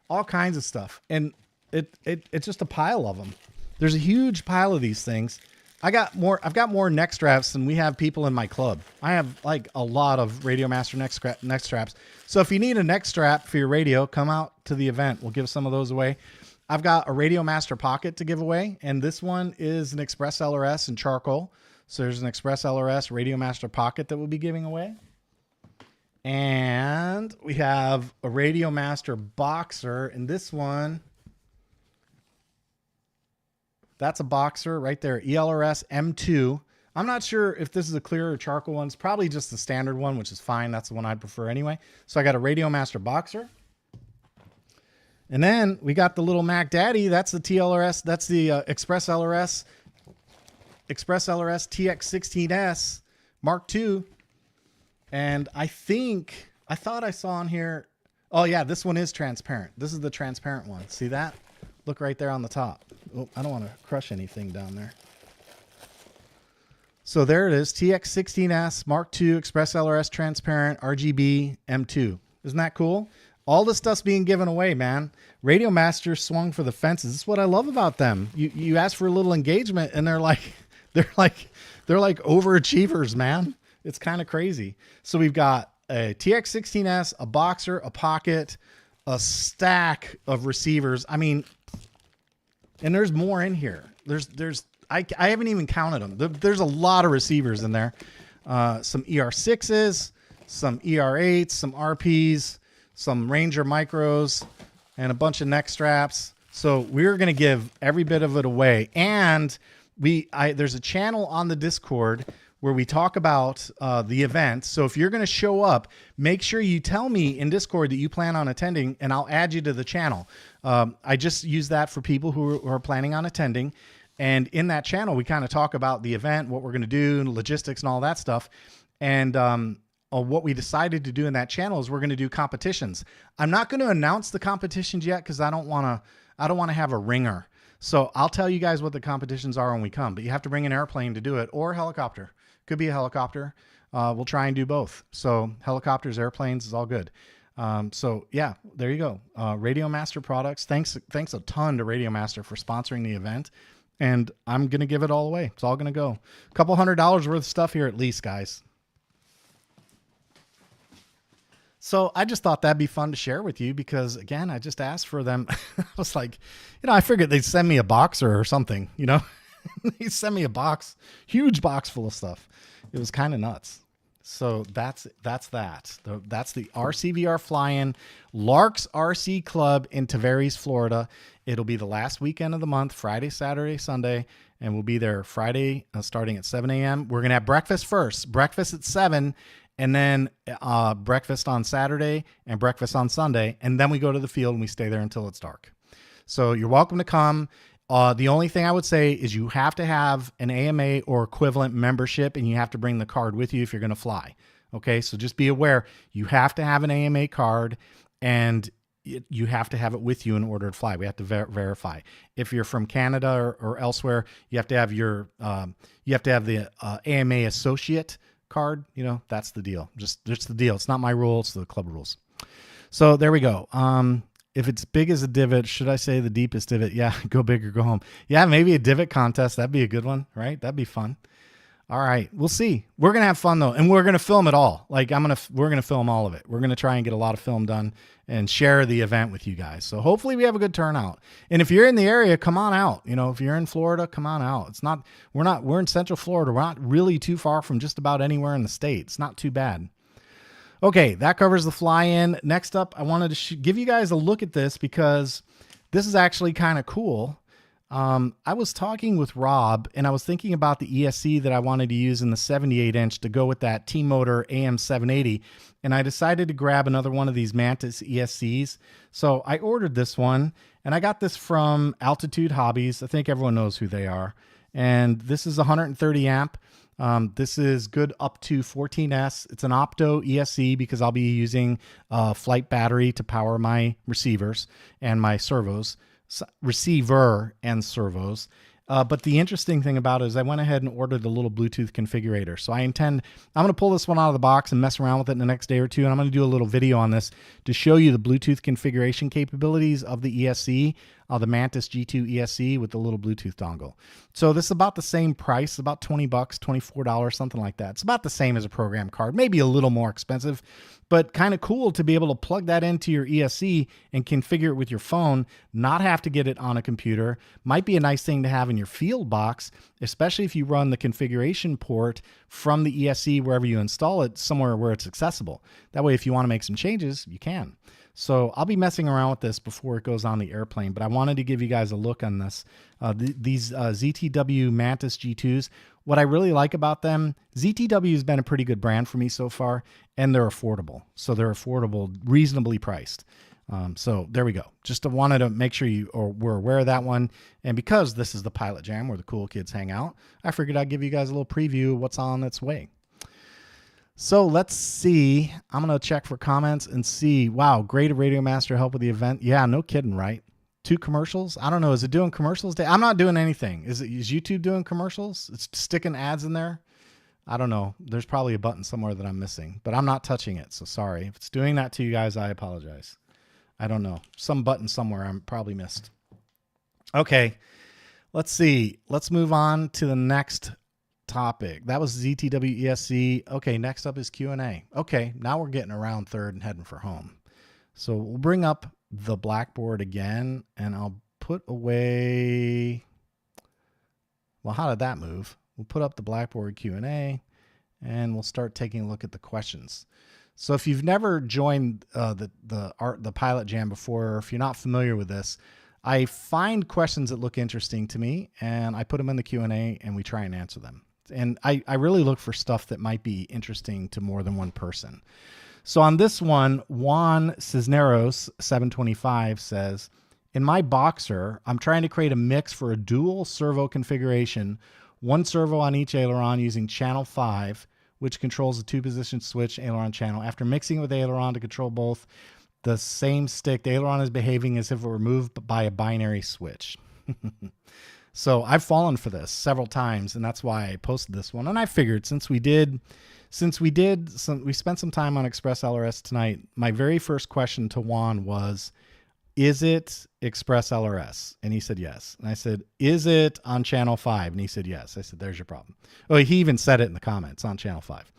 all kinds of stuff. And it's just a pile of them. There's a huge pile of these things. I've got more neck straps than we have people in my club. I have like a lot of Radio Master neck straps. So if you need a neck strap for your radio, come out to the event. We'll give some of those away. I've got a Radio Master pocket to give away, and this one is an ExpressLRS in charcoal. So there's an ExpressLRS Radio Master pocket that we'll be giving away. And we have a Radio Master boxer, and this one, that's a boxer right there, ELRS M2. I'm not sure if this is a clear or charcoal one. It's probably just the standard one, which is fine. That's the one I'd prefer anyway. So I got a Radio Master boxer. And then we got the little Mac Daddy. That's the TLRS. That's the ExpressLRS TX16S Mark II. And I thought I saw on here, oh yeah, this one is transparent. This is the transparent one. See that? Look right there on the top. Oh, I don't want to crush anything down there. So there it is, TX16S Mark II ExpressLRS transparent RGB M2. Isn't that cool? All this stuff's being given away, man. Radio Master swung for the fences. This is what I love about them. You ask for a little engagement, and they're like overachievers, man. It's kind of crazy. So we've got a TX16S, a Boxer, a Pocket, a stack of receivers. I mean, and there's more in here. I haven't even counted them. There's a lot of receivers in there. Some ER6s, some ER8s, some RPs, some Ranger micros, and a bunch of neck straps. So we're going to give every bit of it away. And there's a channel on the Discord where we talk about the event. So if you're going to show up, make sure you tell me in Discord that you plan on attending, and I'll add you to the channel. I just use that for people who are planning on attending. And in that channel, we kind of talk about the event, what we're going to do, logistics and all that stuff. And what we decided to do in that channel is we're going to do competitions. I'm not going to announce the competitions yet because I don't want to have a ringer. So I'll tell you guys what the competitions are when we come, but you have to bring an airplane to do it, or a helicopter. Could be a helicopter. We'll try and do both. So helicopters, airplanes is all good. So yeah, there you go. Radio Master products. Thanks a ton to Radio Master for sponsoring the event. And I'm going to give it all away. It's all going to go. A couple $100 worth of stuff here at least, guys. So I just thought that'd be fun to share with you because, again, I just asked for them. I was like, I figured they'd send me a Boxer or something, They sent me a box, huge box full of stuff. It was kind of nuts. So that's that. That's the RCVR Fly-In Lark's RC Club in Tavares, Florida. It'll be the last weekend of the month, Friday, Saturday, Sunday, and we'll be there Friday starting at 7 a.m. We're going to have breakfast first, breakfast at 7, and then breakfast on Saturday and breakfast on Sunday, and then we go to the field and we stay there until it's dark. So you're welcome to come. The only thing I would say is you have to have an AMA or equivalent membership, and you have to bring the card with you if you're going to fly. Okay, so just be aware you have to have an AMA card, and you have to have it with you in order to fly. We have to verify. If you're from Canada or elsewhere, you have to have the AMA associate card. That's the deal. Just the deal. It's not my rule. It's the club rules. So there we go. If it's big as a divot, should I say the deepest divot? Yeah, go big or go home. Yeah, maybe a divot contest. That'd be a good one, right? That'd be fun. All right, we'll see. We're gonna have fun though, and we're gonna film it all. We're gonna film all of it. We're gonna try and get a lot of film done and share the event with you guys. So hopefully we have a good turnout. And if you're in the area, come on out. If you're in Florida, come on out. We're in Central Florida. We're not really too far from just about anywhere in the state. It's not too bad. Okay, that covers the fly-in. Next up, I wanted to give you guys a look at this because this is actually kind of cool. I was talking with Rob, and I was thinking about the ESC that I wanted to use in the 78-inch to go with that T-Motor AM780, and I decided to grab another one of these Mantis ESCs. So I ordered this one, and I got this from Altitude Hobbies. I think everyone knows who they are. And this is 130 amp. This is good up to 14S. It's an Opto ESC because I'll be using a flight battery to power my receivers and my servos. Receiver and servos. But the interesting thing about it is I went ahead and ordered the little Bluetooth configurator. So I'm going to pull this one out of the box and mess around with it in the next day or two. And I'm going to do a little video on this to show you the Bluetooth configuration capabilities of the ESC, the Mantis G2 ESC with the little Bluetooth dongle. So this is about the same price, about $20, $24, something like that. It's about the same as a program card, maybe a little more expensive, but kind of cool to be able to plug that into your ESC and configure it with your phone, not have to get it on a computer. Might be a nice thing to have in your field box, especially if you run the configuration port from the ESC wherever you install it, somewhere where it's accessible. That way, if you want to make some changes, you can. So I'll be messing around with this before it goes on the airplane, but I wanted to give you guys a look on this. These ZTW Mantis G2s, what I really like about them, ZTW has been a pretty good brand for me so far, and they're affordable. So they're affordable, reasonably priced. So there we go. Just wanted to make sure you were aware of that one. And because this is the Pilot Jam where the cool kids hang out, I figured I'd give you guys a little preview of what's on its way. So let's see. I'm going to check for comments and see. Wow, great Radio Master help with the event. Yeah, no kidding, right? 2 commercials. I don't know. Is it doing commercials? I'm not doing anything. Is YouTube doing commercials? It's sticking ads in there. I don't know. There's probably a button somewhere that I'm missing, but I'm not touching it. So sorry. If it's doing that to you guys, I apologize. I don't know. Some button somewhere I'm probably missed. Okay. Let's see. Let's move on to the next topic. That was ZTW ESC. Okay. Next up is Q&A. Okay. Now we're getting around third and heading for home. So we'll bring up the Blackboard again, and I'll put away, well, how did that move? We'll put up the Blackboard Q&A, and we'll start taking a look at the questions. So if you've never joined the PilotJam before, or if you're not familiar with this, I find questions that look interesting to me, and I put them in the Q&A, and we try and answer them. And I really look for stuff that might be interesting to more than one person. So on this one, Juan Cisneros 725 says, in my Boxer, I'm trying to create a mix for a dual servo configuration, 1 servo on each aileron using channel 5, which controls the 2-position switch aileron channel. After mixing with the aileron to control both the same stick, the aileron is behaving as if it were moved by a binary switch. So I've fallen for this several times, and that's why I posted this one. And I figured since we spent some time on ExpressLRS tonight, my very first question to Juan was, is it ExpressLRS? And he said yes. And I said, is it on channel 5? And he said yes. I said, there's your problem. Oh, he even said it in the comments on channel 5.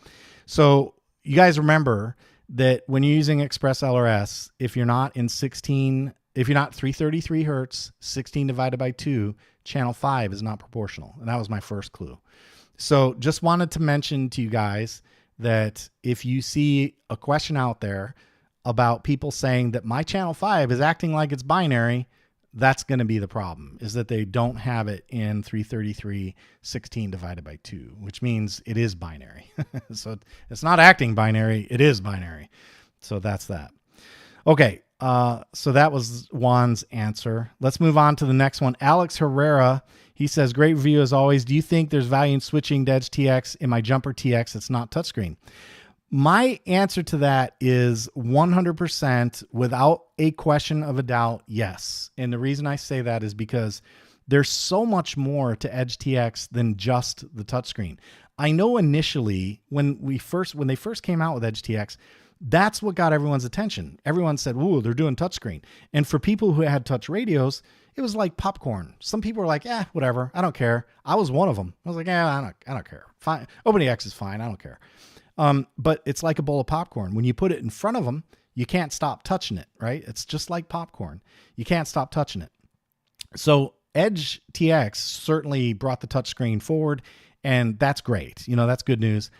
So you guys remember that when you're using ExpressLRS, if you're not 333 hertz, 16 divided by 2, channel 5 is not proportional. And that was my first clue. So just wanted to mention to you guys that if you see a question out there about people saying that my channel 5 is acting like it's binary, that's going to be the problem, is that they don't have it in 333 16 divided by 2, which means it is binary. So it's not acting binary, it is binary. So that's that. Okay, so that was Juan's answer. Let's move on to the next one. Alex Herrera, he says, great review as always. Do you think there's value in switching to EdgeTX in my Jumper TX that's not touchscreen? My answer to that is 100% without a question of a doubt, yes. And the reason I say that is because there's so much more to EdgeTX than just the touchscreen. I know initially when they first came out with EdgeTX, that's what got everyone's attention. Everyone said, "Ooh, they're doing touchscreen." And for people who had touch radios, it was like popcorn. Some people were like, whatever, I don't care. I was one of them. I was like, I don't care. Fine. OpenEX is fine. I don't care. But it's like a bowl of popcorn. When you put it in front of them, you can't stop touching it, right? It's just like popcorn. You can't stop touching it. So EdgeTX certainly brought the touchscreen forward, and that's great. You know, that's good news.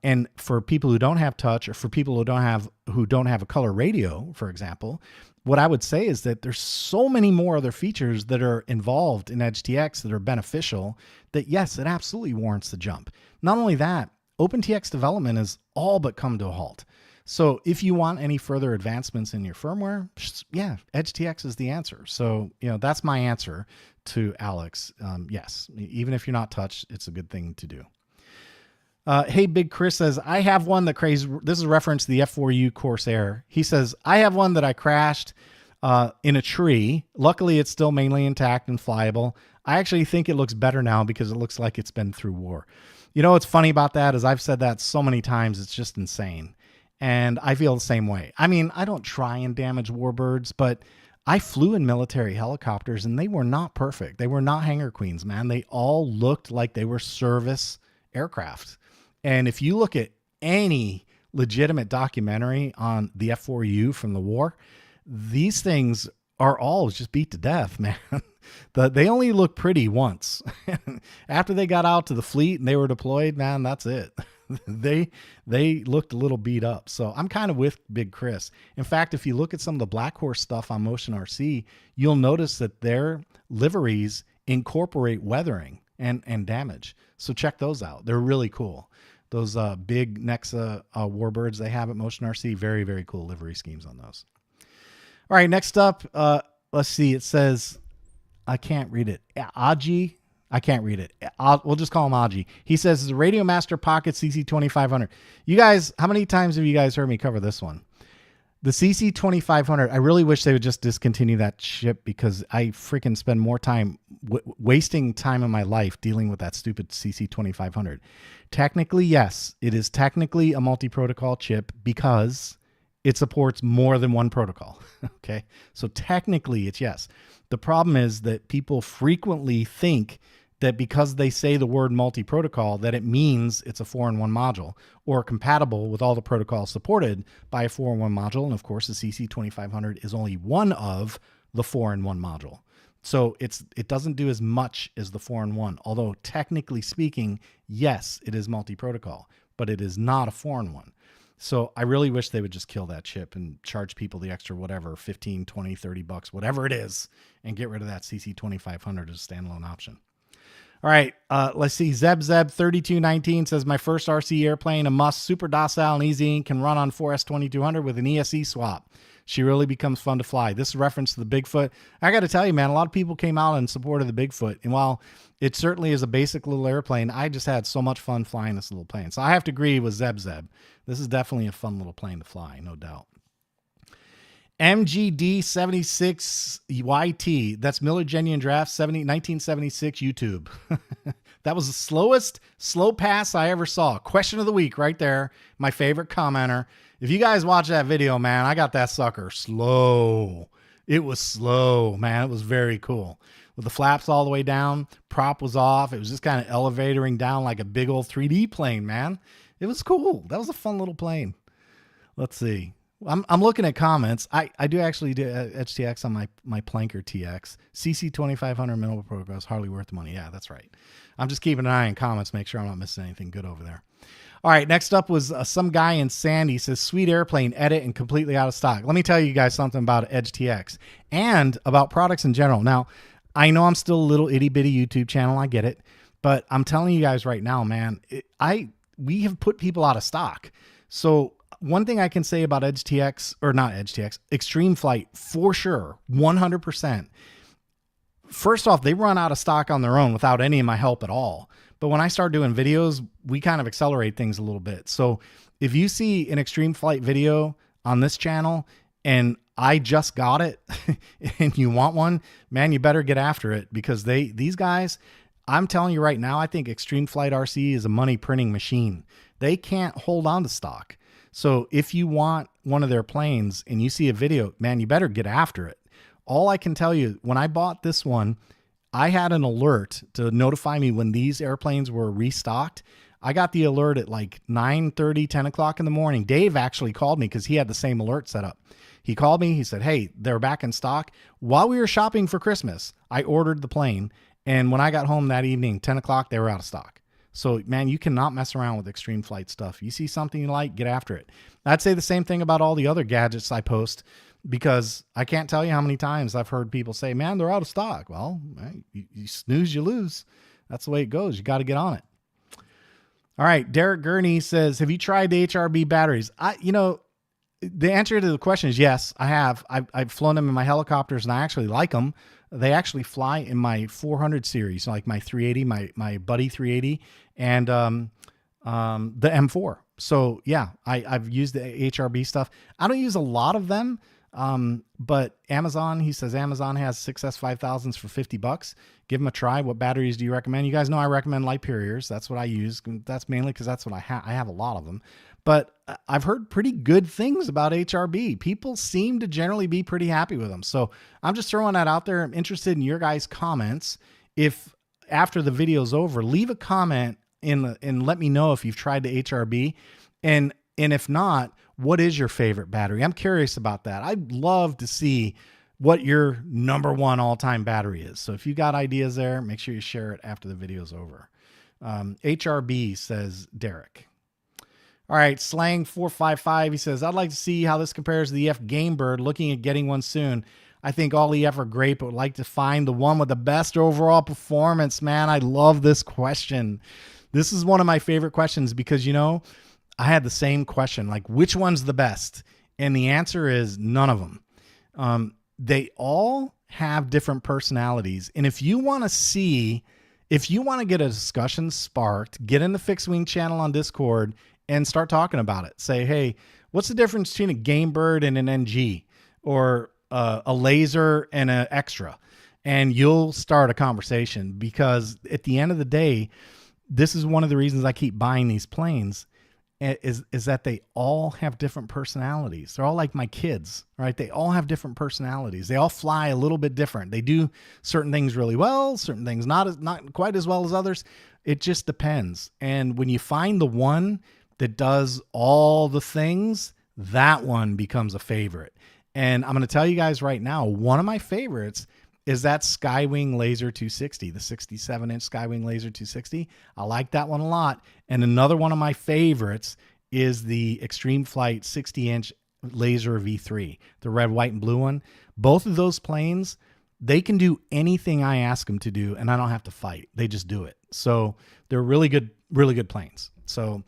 And for people who don't have touch, or for people who don't have a color radio, for example, what I would say is that there's so many more other features that are involved in EdgeTX that are beneficial that, yes, it absolutely warrants the jump. Not only that, OpenTX development has all but come to a halt. So if you want any further advancements in your firmware, yeah, EdgeTX is the answer. So, you know, that's my answer to Alex. Yes, even if you're not touched, it's a good thing to do. Hey, Big Chris says, I have one that crazy. This is a reference to the F4U Corsair. He says, I have one that I crashed in a tree. Luckily, it's still mainly intact and flyable. I actually think it looks better now because it looks like it's been through war. You know what's funny about that is I've said that so many times, it's just insane. And I feel the same way. I mean, I don't try and damage warbirds, but I flew in military helicopters and they were not perfect. They were not hangar queens, man. They all looked like they were service aircraft. And if you look at any legitimate documentary on the F4U from the war, these things are all just beat to death, man. They only look pretty once. After they got out to the fleet and they were deployed, man, that's it. They looked a little beat up. So I'm kind of with Big Chris. In fact, if you look at some of the Black Horse stuff on Motion RC, you'll notice that their liveries incorporate weathering and damage. So check those out. They're really cool. Those big Nexa warbirds they have at Motion RC, very, very cool livery schemes on those. All right, next up, let's see. It says, I can't read it. Aji, I can't read it. We'll just call him Aji. He says, the Radio Master Pocket CC2500. You guys, how many times have you guys heard me cover this one? The CC2500, I really wish they would just discontinue that chip because I freaking spend more time wasting time in my life dealing with that stupid CC2500. Technically, yes, it is technically a multi-protocol chip because it supports more than one protocol. Okay, so technically it's yes. The problem is that people frequently think that because they say the word multi-protocol, that it means it's a 4-in-1 module or compatible with all the protocols supported by a 4-in-1 module. And of course, the CC2500 is only one of the 4-in-1 module. So it doesn't do as much as the 4-in-1, although technically speaking, yes, it is multi-protocol, but it is not a 4-in-1. So I really wish they would just kill that chip and charge people the extra whatever, 15, 20, 30 bucks, whatever it is, and get rid of that CC2500 as a standalone option. All right, let's see. ZebZeb3219 says, my first RC airplane, a must, super docile and easy, can run on 4S2200 with an ESC swap. She really becomes fun to fly. This is reference to the Bigfoot. I got to tell you, man, a lot of people came out in support of the Bigfoot. And while it certainly is a basic little airplane, I just had so much fun flying this little plane. So I have to agree with ZebZeb. This is definitely a fun little plane to fly, no doubt. MGD76YT, that's Miller Genuine Draft 1976 YouTube. That was the slowest slow pass I ever saw. Question of the week right there. My favorite commenter. If you guys watch that video, man, I got that sucker slow. It was slow, man. It was very cool. With the flaps all the way down, prop was off. It was just kind of elevatoring down like a big old 3D plane, man. It was cool. That was a fun little plane. Let's see. I'm looking at comments. I do actually do EdgeTX on my Planker TX. CC2500 minimal protocol is hardly worth the money. Yeah, that's right. I'm just keeping an eye on comments, make sure I'm not missing anything good over there. All right, next up was some guy in Sandy says, sweet airplane, edit, and completely out of stock. Let me tell you guys something about EdgeTX and about products in general. Now, I know I'm still a little itty-bitty YouTube channel. I get it. But I'm telling you guys right now, man, we have put people out of stock. So one thing I can say about EdgeTX, or not EdgeTX, Extreme Flight, for sure, 100%. First off, they run out of stock on their own without any of my help at all. But when I start doing videos, we kind of accelerate things a little bit. So if you see an Extreme Flight video on this channel and I just got it and you want one, man, you better get after it because these guys, I'm telling you right now, I think Extreme Flight RC is a money printing machine. They can't hold on to stock. So if you want one of their planes and you see a video, man, you better get after it. All I can tell you, when I bought this one, I had an alert to notify me when these airplanes were restocked. I got the alert at like 9:30, 10 o'clock in the morning. Dave actually called me because he had the same alert set up. He called me. He said, hey, they're back in stock. While we were shopping for Christmas, I ordered the plane. And when I got home that evening, 10 o'clock, they were out of stock. So, man, you cannot mess around with Extreme Flight stuff. You see something you like, get after it. I'd say the same thing about all the other gadgets I post, because I can't tell you how many times I've heard people say, man, they're out of stock. Well, you snooze, you lose. That's the way it goes. You got to get on it. All right. Derek Gurney says, have you tried the HRB batteries? The answer to the question is yes, I have. I've flown them in my helicopters and I actually like them. They actually fly in my 400 series, like my 380, my Buddy 380, and the M4. So yeah, I've used the HRB stuff. I don't use a lot of them, but Amazon, he says Amazon has 6S5000s for $50. Give them a try. What batteries do you recommend? You guys know I recommend Lightperiors. That's what I use. That's mainly because that's what I have a lot of them. But I've heard pretty good things about HRB. People seem to generally be pretty happy with them. So I'm just throwing that out there. I'm interested in your guys' comments. If after the video's over, leave a comment and let me know if you've tried the HRB. And if not, what is your favorite battery? I'm curious about that. I'd love to see what your #1 all-time battery is. So if you got ideas there, make sure you share it after the video's over. HRB, says Derek. All right, Slang455, he says, I'd like to see how this compares to the EF Gamebird. Looking at getting one soon. I think all EF are great, but would like to find the one with the best overall performance, man. I love this question. This is one of my favorite questions because, I had the same question, like, which one's the best? And the answer is none of them. They all have different personalities. And if you want to see If you want to get a discussion sparked, get in the Fixed Wing channel on Discord and start talking about it. Say, hey, what's the difference between a game bird and an NG, or a laser and an extra? And you'll start a conversation, because at the end of the day, this is one of the reasons I keep buying these planes, is that they all have different personalities. They're all like my kids, right? They all have different personalities. They all fly a little bit different. They do certain things really well, certain things not quite as well as others. It just depends. And when you find the one that does all the things, that one becomes a favorite. And I'm going to tell you guys right now, one of my favorites is that Skywing Laser 260, the 67-inch Skywing Laser 260. I like that one a lot. And another one of my favorites is the Extreme Flight 60-inch Laser V3, the red, white, and blue one. Both of those planes, they can do anything I ask them to do, and I don't have to fight. They just do it. So they're really good planes. So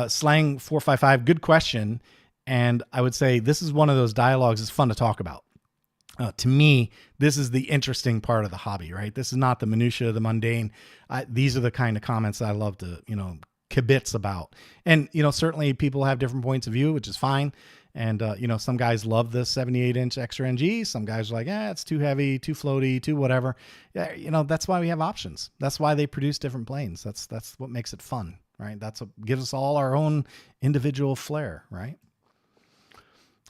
Slang 455, good question. And I would say this is one of those dialogues that's fun to talk about. To me, this is the interesting part of the hobby, right? This is not the minutia, the mundane. These are the kind of comments I love to, kibitz about. And, certainly people have different points of view, which is fine. And, some guys love the 78-inch extra NG. Some guys are like, it's too heavy, too floaty, too whatever. Yeah, that's why we have options. That's why they produce different planes. That's what makes it fun, right? That's what gives us all our own individual flair, right?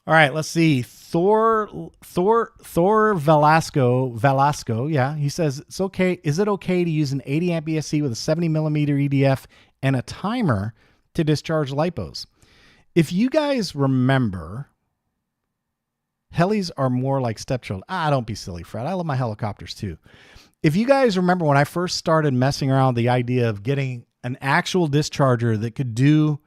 All right, let's see. Thor Velasco. Yeah, he says, it's okay. Is it okay to use an 80 amp ESC with a 70 millimeter EDF and a timer to discharge lipos? If you guys remember, helis are more like stepchildren. Don't be silly, Fred. I love my helicopters too. If you guys remember when I first started messing around with the idea of getting an actual discharger that could do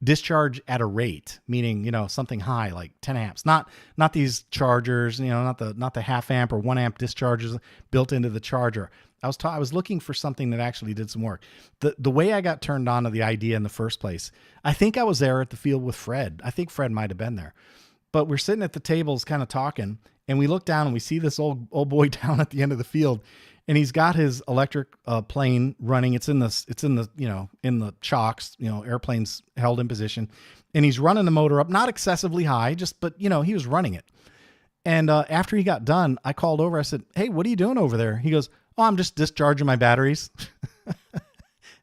discharge at a rate, meaning, something high like 10 amps, not these chargers, not the half amp or 1 amp dischargers built into the charger. I was looking for something that actually did some work. The way I got turned on to the idea in the first place, I think I was there at the field with Fred. I think Fred might've been there, but we're sitting at the tables kind of talking, and we look down and we see this old boy down at the end of the field, and he's got his electric plane running. It's in the chocks, airplanes held in position, and he's running the motor up, not excessively high, but he was running it. And after he got done, I called over. I said, "Hey, what are you doing over there?" He goes, "Oh, I'm just discharging my batteries."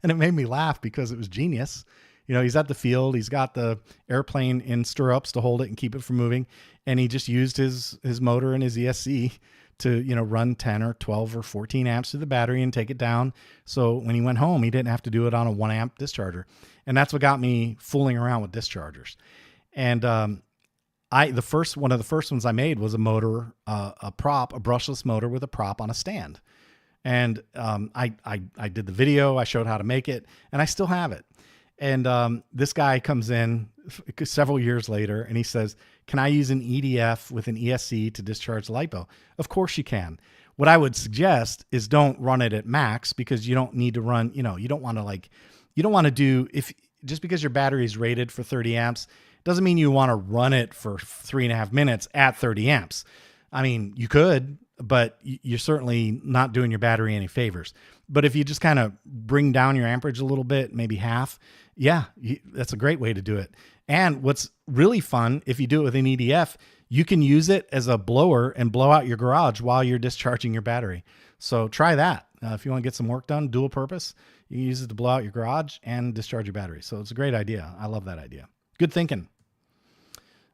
And it made me laugh because it was genius. He's at the field. He's got the airplane in stirrups to hold it and keep it from moving. And he just used his motor and his ESC to, run 10 or 12 or 14 amps to the battery and take it down. So when he went home, he didn't have to do it on a 1 amp discharger. And that's what got me fooling around with dischargers. And one of the first ones I made was a motor, a brushless motor with a prop on a stand. And I did the video, I showed how to make it, and I still have it. And this guy comes in several years later and he says, "Can I use an EDF with an ESC to discharge the LiPo?" Of course you can. What I would suggest is don't run it at max, because you don't need to run, you don't want to do, just because your battery is rated for 30 amps, doesn't mean you want to run it for 3.5 minutes at 30 amps. I mean, you could, but you're certainly not doing your battery any favors. But if you just kind of bring down your amperage a little bit, maybe half, that's a great way to do it. And what's really fun, if you do it with an EDF, you can use it as a blower and blow out your garage while you're discharging your battery. So try that. If you want to get some work done, dual purpose, you can use it to blow out your garage and discharge your battery. So it's a great idea. I love that idea. Good thinking.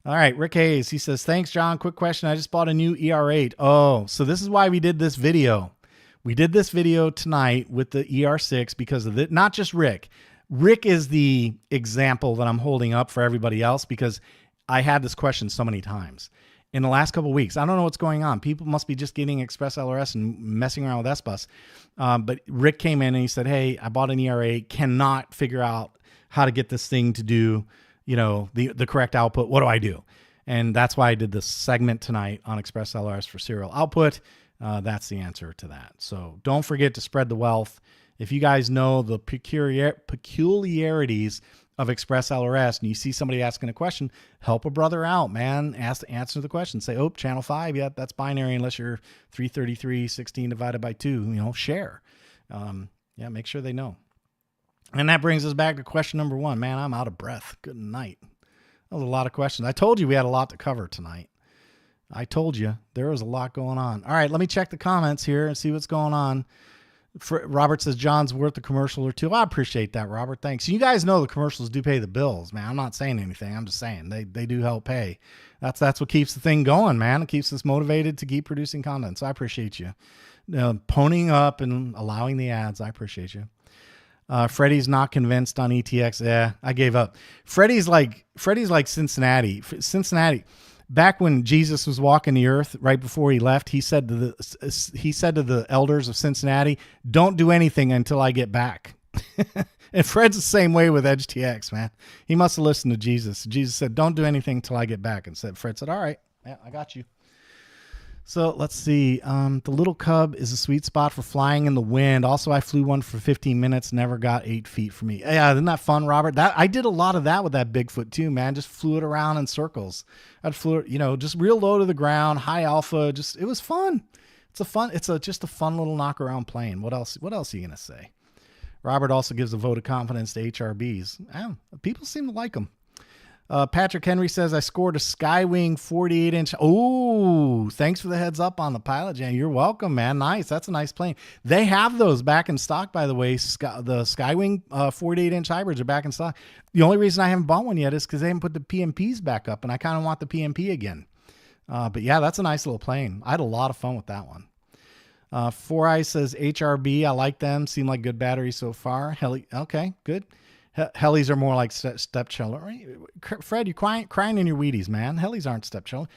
All right, Rick Hayes, he says, "Thanks, John. Quick question. I just bought a new ER8. Oh, so this is why we did this video. We did this video tonight with the ER6 because of it. Not just Rick. Rick is the example that I'm holding up for everybody else, because I had this question so many times in the last couple of weeks. I don't know what's going on. People must be just getting ExpressLRS and messing around with S-Bus. But Rick came in and he said, "Hey, I bought an ER8, cannot figure out how to get this thing to do, the correct output. What do I do?" And that's why I did this segment tonight on ExpressLRS for serial output. That's the answer to that. So don't forget to spread the wealth. If you guys know the peculiarities of ExpressLRS and you see somebody asking a question, help a brother out, man. Answer the question. Say, "Oh, channel 5, yeah, that's binary unless you're 333, 16 divided by 2, share." Yeah, make sure they know. And that brings us back to question number 1. Man, I'm out of breath. Good night. That was a lot of questions. I told you we had a lot to cover tonight. I told you there was a lot going on. All right, let me check the comments here and see what's going on. Robert says John's worth a commercial or two. I appreciate that, Robert. Thanks. You guys know the commercials do pay the bills, man. I'm not saying anything. I'm just saying they do help pay. That's what keeps the thing going, man. It keeps us motivated to keep producing content. So I appreciate you ponying up and allowing the ads. I appreciate you. Freddie's not convinced on ETX. Yeah, I gave up. Freddie's like Cincinnati. Back when Jesus was walking the earth, right before he left, he said to the elders of Cincinnati, "Don't do anything until I get back." And Fred's the same way with EdgeTX, man. He must have listened to Jesus. Jesus said, "Don't do anything until I get back." And Fred said, "All right, yeah, I got you." So let's see. The little Cub is a sweet spot for flying in the wind. Also, I flew one for 15 minutes, never got 8 feet for me. Yeah, isn't that fun, Robert? I did a lot of that with that Bigfoot too, man. Just flew it around in circles. I'd flew it, just real low to the ground, high alpha. It was fun. It's just a fun little knock around plane. What else are you gonna say? Robert also gives a vote of confidence to HRBs. People seem to like them. Patrick Henry says, I scored a Skywing 48-inch. Oh, thanks for the heads up on the PilotJam. You're welcome, man. Nice. That's a nice plane. They have those back in stock, by the way. The Skywing 48-inch hybrids are back in stock. The only reason I haven't bought one yet is because they haven't put the PMPs back up, and I kind of want the PMP again. But yeah, that's a nice little plane. I had a lot of fun with that one. Four Eyes says, HRB, I like them. Seem like good batteries so far. Okay, good. Helis are more like step children. Fred, you're crying in your Wheaties, man. Helis aren't step children.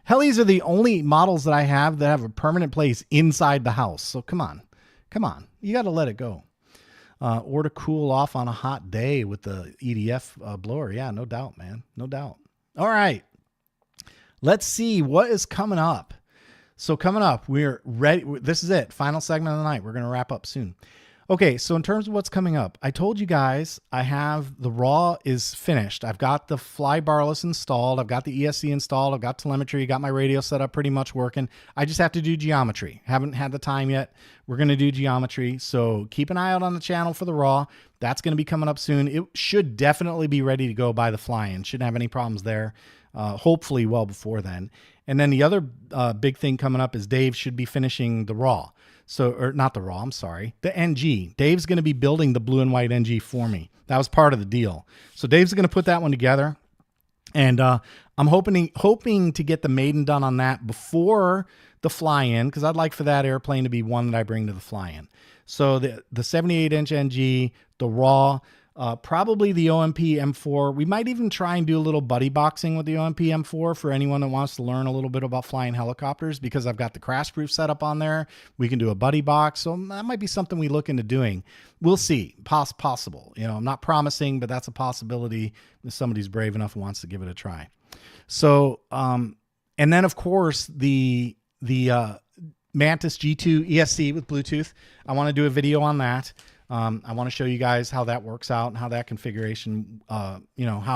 Helis are the only models that I have that have a permanent place inside the house. So come on. You got to let it go. Or to cool off on a hot day with the EDF blower. Yeah, no doubt, man. No doubt. All right. Let's see what is coming up. So coming up, we're ready. This is it. Final segment of the night. We're going to wrap up soon. Okay, so in terms of what's coming up, I told you guys I have the raw is finished. I've got the fly barless installed. I've got the ESC installed. I've got telemetry, got my radio set up pretty much working. I just have to do geometry. Haven't had the time yet. We're going to do geometry. So keep an eye out on the channel for the raw. That's going to be coming up soon. It should definitely be ready to go by the fly-in. Shouldn't have any problems there. Hopefully well before then. And then the other big thing coming up is Dave should be finishing the raw. Or not the raw, I'm sorry, the NG. Dave's going to be building the blue and white NG for me. That was part of the deal. So Dave's going to put that one together. And I'm hoping to get the maiden done on that before the fly-in, because I'd like for that airplane to be one that I bring to the fly-in. So the 78-inch NG, the raw, probably the OMP M4. We might even try and do a little buddy boxing with the OMP M4 for anyone that wants to learn a little bit about flying helicopters, because I've got the crash proof setup on there. We can do a buddy box. So that might be something we look into doing. We'll see. Possible. I'm not promising, but that's a possibility if somebody's brave enough and wants to give it a try. So, and then of course the Mantis G2 ESC with Bluetooth. I want to do a video on that. I want to show you guys how that works out and how that configuration, how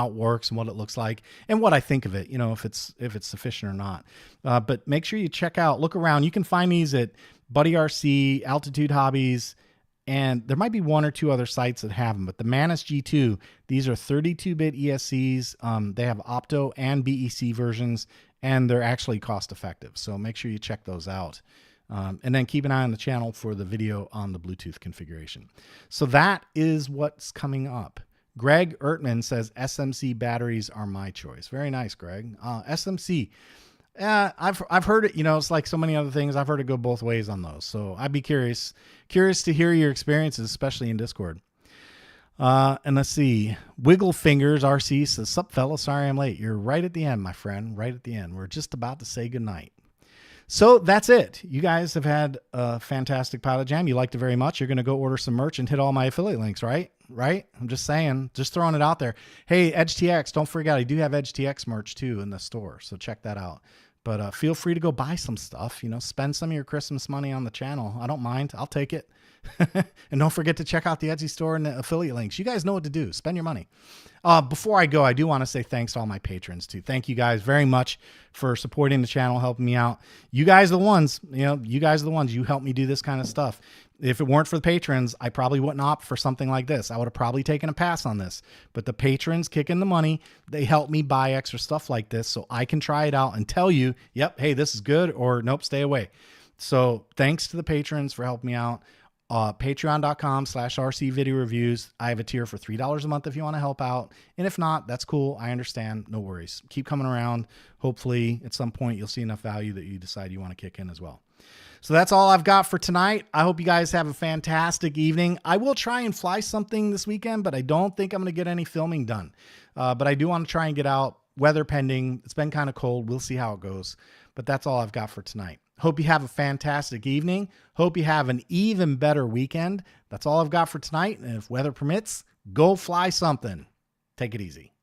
it works and what it looks like and what I think of it, if it's sufficient or not. But make sure you look around. You can find these at Buddy RC, Altitude Hobbies, and there might be one or two other sites that have them. But the Mantis G2, these are 32-bit ESCs. They have Opto and BEC versions, and they're actually cost effective. So make sure you check those out. And then keep an eye on the channel for the video on the Bluetooth configuration. So that is what's coming up. Greg Ertman says SMC batteries are my choice. Very nice, Greg. SMC. I've heard it, it's like so many other things. I've heard it go both ways on those. So I'd be curious to hear your experiences, especially in Discord. And let's see. Wiggle Fingers RC says, sup fella, sorry I'm late. You're right at the end, my friend, right at the end. We're just about to say goodnight. So that's it. You guys have had a fantastic PilotJam. You liked it very much. You're going to go order some merch and hit all my affiliate links, right? Right? I'm just saying, just throwing it out there. Hey, EdgeTX, don't forget, I do have EdgeTX merch too in the store. So check that out. But feel free to go buy some stuff, spend some of your Christmas money on the channel. I don't mind. I'll take it. And don't forget to check out the Etsy store and the affiliate links. You guys know what to do. Spend your money. Before I go, I do want to say thanks to all my patrons too. Thank you guys very much for supporting the channel, helping me out. You guys are the ones, you help me do this kind of stuff. If it weren't for the patrons, I probably wouldn't opt for something like this. I would have probably taken a pass on this, but the patrons kick in the money. They help me buy extra stuff like this so I can try it out and tell you, yep, hey, this is good, or nope, stay away. So thanks to the patrons for helping me out. Patreon.com/RC Video Reviews. I have a tier for $3 a month if you want to help out. And if not, that's cool. I understand. No worries. Keep coming around. Hopefully at some point you'll see enough value that you decide you want to kick in as well. So that's all I've got for tonight. I hope you guys have a fantastic evening. I will try and fly something this weekend, but I don't think I'm going to get any filming done. But I do want to try and get out, weather pending. It's been kind of cold. We'll see how it goes. But that's all I've got for tonight. Hope you have a fantastic evening. Hope you have an even better weekend. That's all I've got for tonight. And if weather permits, go fly something. Take it easy.